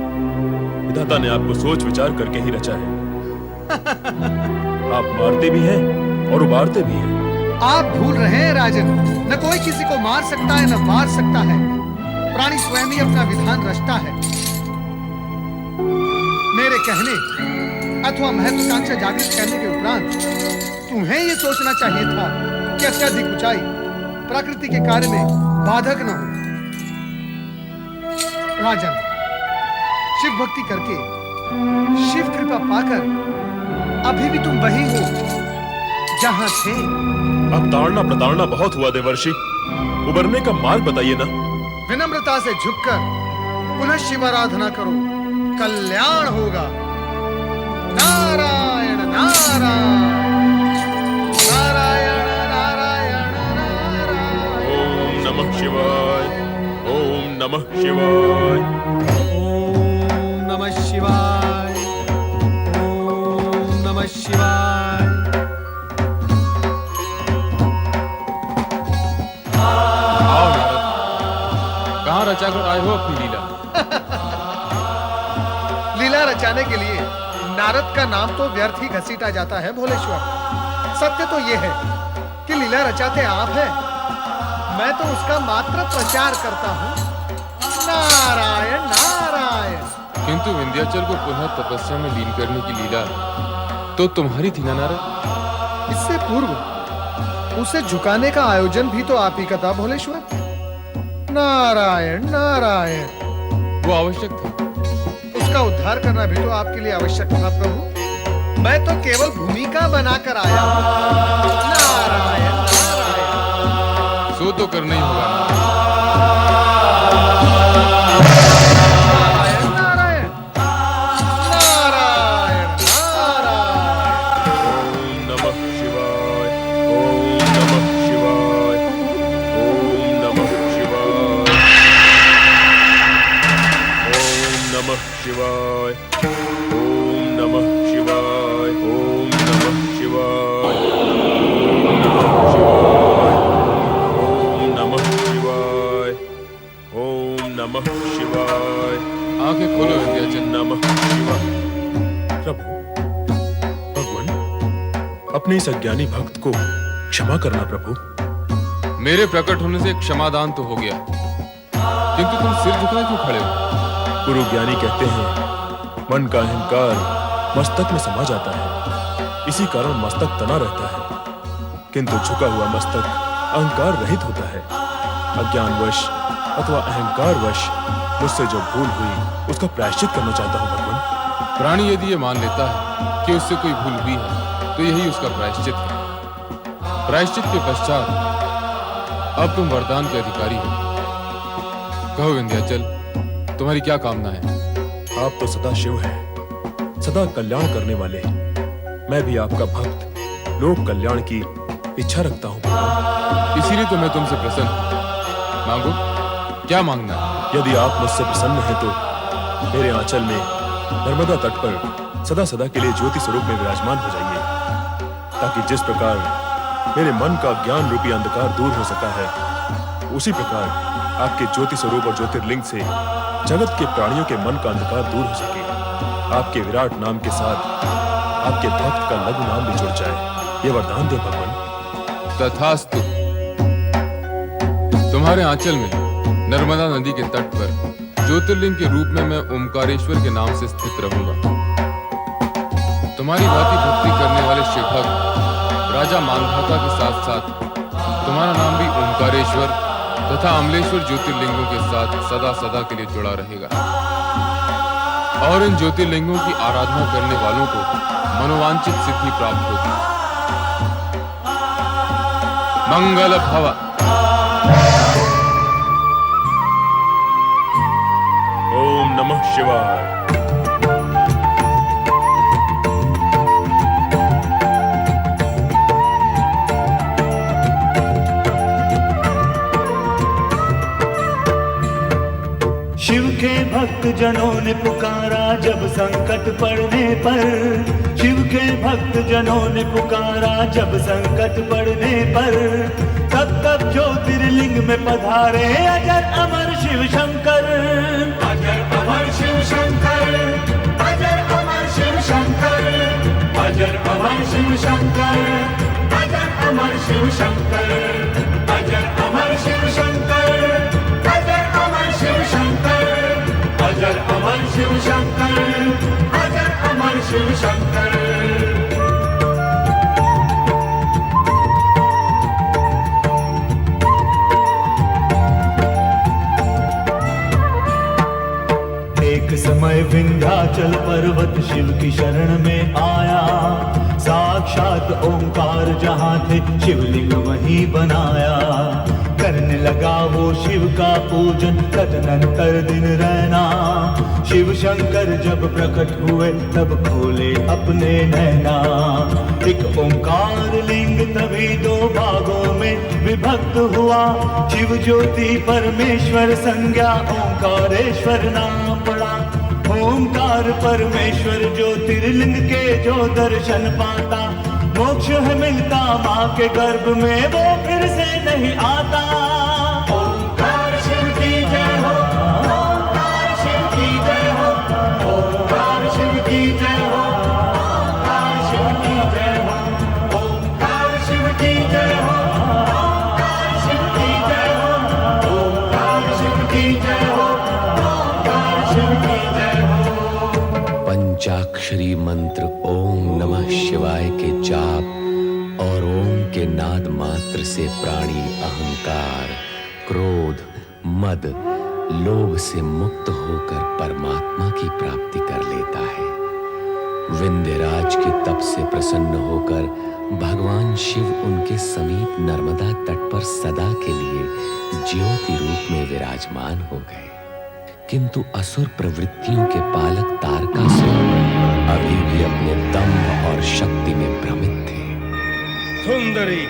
विधाता ने आपको सोच विचार करके ही रचा है। आप मारते भी हैं और उबारते भी हैं। आप भूल रहे हैं राजन, न कोई किसी को मार सकता है न मार सकता है। प्राणी स्वयं ही अपना विधान रचता है। मेरे कहने अथवा महत्वाकांक्षा जागृत करने के उपरांत तुम्हें यह सोचना चाहिए था कि अत्यधिक ऊंचाई प्रकृति के कार्य में बाधक न हो। राजन, शिव भक्ति करके शिव कृपा पाकर अभी भी तुम वही हो जहां थे। अब ताड़ना प्रताड़ना बहुत हुआ देवर्षि, उबरने का मार्ग बताइए ना। विनम्रता से झुककर पुनः शिव आराधना करो, कल्याण होगा। नारायण नारायण नारायण नारायण नारायण। ओम नमः शिवाय, ओम नमः शिवाय, ओम नमः शिवाय, ओम नमः शिवाय। कहाँ रचा कर आए हो अपनी लीला? लीला रचाने के लिए नारद का नाम तो व्यर्थ ही घसीटा जाता है भोलेश्वर। सत्य तो यह है कि लीला रचाते आप हैं, मैं तो उसका मात्र प्रचार करता हूँ। नारायण नारायण। किंतु विंध्याचल को पुनः तपस्या में लीन करने की लीला तो तुम्हारी थी ना नारद? इससे पूर्व उसे झुकाने का आयोजन भी तो आप ही का था भोलेश्वर। नारायण नारायण। वो आवश्यक था। उसका उद्धार करना भी तो आपके लिए आवश्यक था प्रभु। मैं तो केवल भूमिका बनाकर आया हूं। नारायण नारायण। सो तो करना ही होगा। नारायण नारायण नारायण नारायण। ओम नमः शिवाय। ओम नमः शिवाय। ओम नमः शिवाय। ओम नमः शिवाय। ओम नमः शिवाय। ओम नमः शिवाय। ओम नमः शिवाय। ओम नमः शिवाय। आंखें खोलो विंध्याचल। नमः शिवाय। प्रभु, भगवान, अपने इस अज्ञानी भक्त को क्षमा करना प्रभु। मेरे प्रकट होने से क्षमादान तो हो गया, किंतु तुम सिर झुकाए क्यों खड़े हो? गुरु ज्ञानी कहते हैं मन का अहंकार मस्तक में समा जाता है, इसी कारण मस्तक तना रहता है। किंतु झुका हुआ मस्तक अहंकार रहित होता है। अज्ञानवश अथवा अहंकारवश मुझसे जो भूल हुई उसका प्रायश्चित करना चाहता हूँ भगवान। प्राणी यदि ये मान लेता है कि उससे कोई भूल हुई है तो यही उसका प्रायश्चित है। प्रायश्चित के पश्चात अब तुम वरदान के अधिकारी हो। कहो विंध्याचल, तुम्हारी क्या कामना है? आप तो सदा शिव हैं, सदा कल्याण करने वाले। मैं भी आपका भक्त, लोक कल्याण की इच्छा रखता हूँ भगवान। इसीलिए तो मैं तुमसे प्रसन्न हूँ। मांगो, क्या मांगना है? यदि आप मुझसे प्रसन्न हैं तो मेरे आंचल में नर्मदा तट पर सदा सदा के लिए ज्योति स्वरूप में विराजमान हो जाइए, ताकि जिस प्रकार मेरे मन का ज्ञान रूपी अंधकार दूर हो सका है, उसी प्रकार आपके ज्योति स्वरूप और ज्योतिर्लिंग से जगत के प्राणियों के मन का अंधकार दूर हो सके। आपके विराट नाम के साथ आपके भक्त का लघु नाम भी जुड़ जाए, ये वरदान दे भगवान। तथास्तु। तुम्हारे आंचल में नर्मदा नदी के तट पर ज्योतिर्लिंग के रूप में मैं ओमकारेश्वर के नाम से स्थित रहूंगा। तुम्हारी भांति भक्ति करने वाले शिवभक्त राजा मांधाता के साथ साथ तुम्हारा नाम भी ओमकारेश्वर तथा अमलेश्वर ज्योतिर्लिंगों के साथ सदा सदा के लिए जुड़ा रहेगा। और इन ज्योतिर्लिंगों की आराधना करने वालों को मनोवांछित सिद्धि प्राप्त होगी। मंगल भव। ओम नमः शिवाय। शिव के भक्त जनों ने पुकारा जब संकट पड़ने पर, शिव के भक्त जनों ने पुकारा जब संकट पड़ने पर, तब तब ज्योतिर्लिंग में पधारे अजर अमर शिव शंकर। अजर अमर शिव शंकर। अजर अमर शिव शंकर। अजर अमर शिव शंकर। अजर अमर शिव शंकर। अजर अमर शिव शंकर। अजर अमर शिव शंकर। अजर अमर शिव शंकर। अजर अमर शिव शंकर। एक समय विंध्याचल पर्वत शिव की शरण में आया, साक्षात ओंकार जहाँ थे शिवलिंग वहीं बनाया। करने लगा वो शिव का पूजन तदनंतर दिन रहना। शिव शंकर जब प्रकट हुए तब खोले अपने नैना। एक ओंकार लिंग तभी दो भागों में विभक्त हुआ, शिव ज्योति परमेश्वर संज्ञा ओंकारेश्वर नाम पड़ा। ओंकार परमेश्वर ज्योतिर्लिंग के जो दर्शन पाता, मोक्ष है मिलता माँ के गर्भ में वो फिर से नहीं आता। ओंकार शिव की जय हो। ओंकार शिव की जय हो। ओंकार पंचाक्षरी मंत्र ओम नमः शिवाय के जाप और ओम के नाद मात्र से प्राणी अहंकार, क्रोध, मद, लोभ से मुक्त होकर परमात्मा की प्राप्ति कर लेता है। विंध्यराज के तप से प्रसन्न होकर भगवान शिव उनके समीप नर्मदा तट पर सदा के लिए ज्योति रूप में विराजमान हो गए। किंतु असुर प्रवृत्तियों के पालक तारकासुर अभी भी अपने दम्भ और शक्ति में भ्रमित थे। सुंदरी,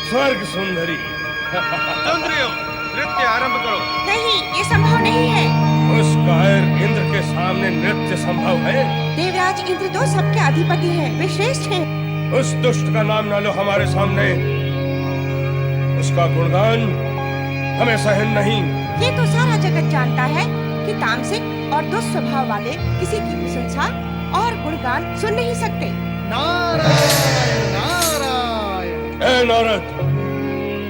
स्वर्ग सुंदरी, सुंदरियों, नृत्य आरंभ करो। नहीं, ये संभव नहीं है। उस कायर इंद्र के सामने नृत्य संभव है? देवराज इंद्र तो सबके अधिपति हैं, वे श्रेष्ठ हैं। उस दुष्ट का नाम ना लो हमारे सामने। उसका गुणगान हमें सहन नहीं। ये तो सारा जगत जानता है कि तामसिक और दुष्स्वभाव वाले किसी की प्रशंसा और गुणगान सुन नहीं सकते। नारायण नारायण। ए नारद,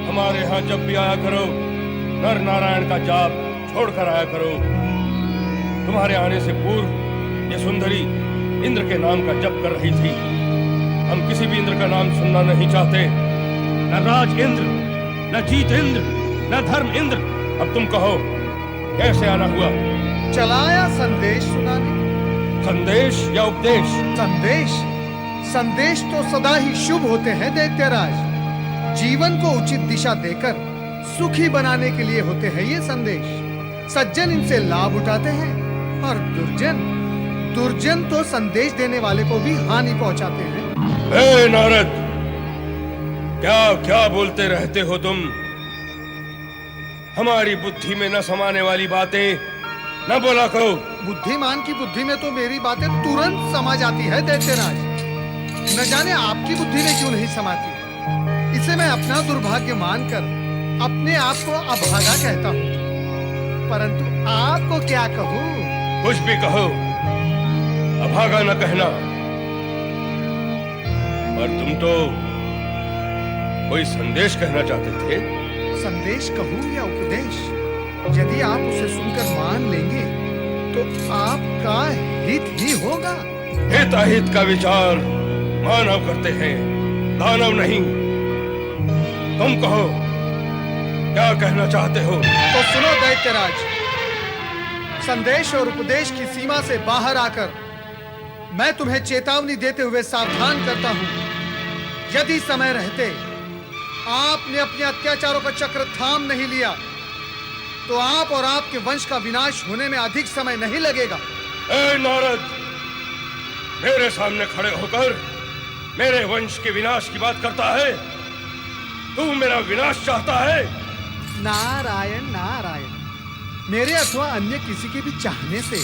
हमारे यहाँ जब भी आया करो, नर नारायण का जाप छोड़कर आया करो। तुम्हारे आने से पूर्व ये सुंदरी इंद्र के नाम का जप कर रही थी। हम किसी भी इंद्र का नाम सुनना नहीं चाहते। न राज इंद्र, न जीत इंद्र, न धर्म इंद्र। अब तुम कहो, कैसे आना हुआ? चलाया संदेश सुनाने। संदेश या उपदेश? संदेश। संदेश तो सदा ही शुभ होते हैं दैत्यराज। जीवन को उचित दिशा देकर सुखी बनाने के लिए होते हैं ये संदेश। सज्जन इनसे लाभ उठाते हैं और दुर्जन तो संदेश देने वाले को भी हानि पहुंचाते हैं। ए नारद, क्या क्या बोलते रहते हो तुम? हमारी बुद्धि में न समाने वाली बातें न बोला करो। बुद्धिमान की बुद्धि में तो मेरी बातें तुरंत समा जाती है दैत्यराज। न जाने आपकी बुद्धि में क्यों नहीं समाती। इसे मैं अपना दुर्भाग्य मानकर अपने आप को अभागा कहता हूँ, परंतु आपको क्या कहूँ? कुछ भी कहो, अभागा न कहना। पर तुम तो कोई संदेश कहना चाहते थे। संदेश कहूँ या उपदेश, यदि आप उसे सुनकर मान लेंगे तो आपका हित ही होगा। हित अहित का विचार मानव करते हैं, दानव नहीं। तुम कहो, क्या कहना चाहते हो? तो सुनो दैत्यराज, संदेश और उपदेश की सीमा से बाहर आकर मैं तुम्हें चेतावनी देते हुए सावधान करता हूं। यदि समय रहते आपने अपने अत्याचारों का चक्र थाम नहीं लिया तो आप और आपके वंश का विनाश होने में अधिक समय नहीं लगेगा। ए नारद, मेरे सामने खड़े होकर मेरे वंश के विनाश की बात करता है? तू मेरा विनाश चाहता है? नारायण नारायण। मेरे अथवा अन्य किसी के भी चाहने से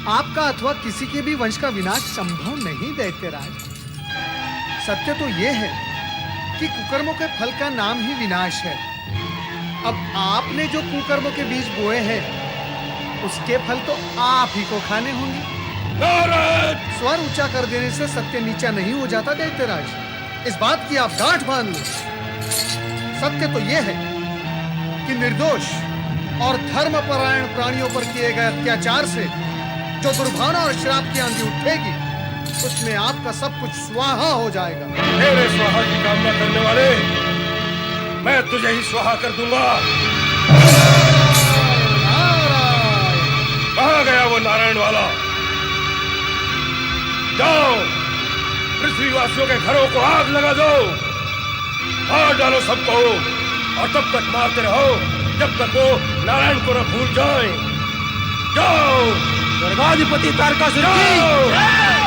आपका अथवा किसी के भी वंश का विनाश संभव नहीं दैत्यराज। सत्य तो यह है कि कुकर्मों के फल का नाम ही विनाश है। अब आपने जो कुकर्मों के बीज बोए हैं उसके फल तो आप ही को खाने होंगे। स्वर ऊंचा कर देने से सत्य नीचा नहीं हो जाता दैत्यराज। इस बात की आप गांठ बांध लो। सत्य तो यह है कि निर्दोष और धर्मपरायण प्राणियों पर किए गए अत्याचार से जो दुर्भावना और श्राप की आंधी उठेगी उसमें आपका सब कुछ स्वाहा हो जाएगा। मेरे स्वाहा की कामना करने वाले, मैं तुझे ही स्वाहा कर दूंगा। कहाँ गया वो नारायण वाला? जाओ, पृथ्वीवासियों के घरों को आग लगा दो, मार डालो सबको और तब तक मारते रहो जब तक वो नारायण को न भूल जाए। जाओ, स्वर्गाधिपति तारकासुर की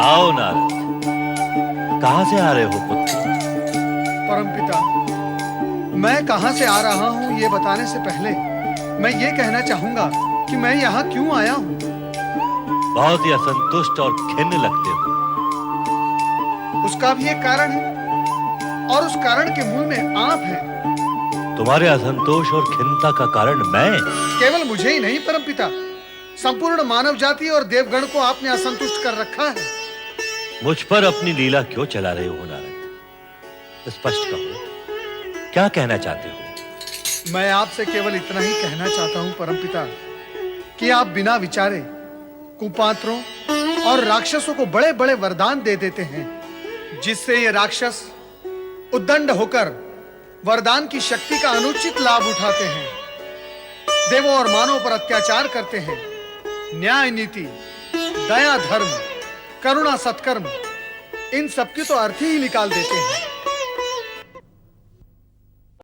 आओ नारद, कहां से आ रहे हो पुत्र? परमपिता, मैं कहां से आ रहा हूं ये बताने से पहले मैं ये कहना चाहूंगा कि मैं यहाँ क्यों आया हूँ। बहुत ही असंतुष्ट और खिन्न लगते हो। उसका भी एक कारण है और उस कारण के मूल में आप हैं। तुम्हारे असंतोष और खिन्नता का कारण मैं? केवल मुझे ही नहीं परमपिता, संपूर्ण मानव जाति और देवगण को आपने असंतुष्ट कर रखा है। मुझ पर अपनी लीला क्यों चला रहे हो नारद? स्पष्ट कहो, क्या कहना चाहते हो? मैं आपसे केवल इतना ही कहना चाहता हूं परमपिता कि आप बिना विचारे कुपात्रों और राक्षसों को बड़े बड़े वरदान दे देते हैं, जिससे ये राक्षस उद्दंड होकर वरदान की शक्ति का अनुचित लाभ उठाते हैं, देवों और मानवों पर अत्याचार करते हैं, न्याय नीति, दया धर्म, करुणा सत्कर्म, इन सबकी तो अर्थ ही निकाल देते हैं।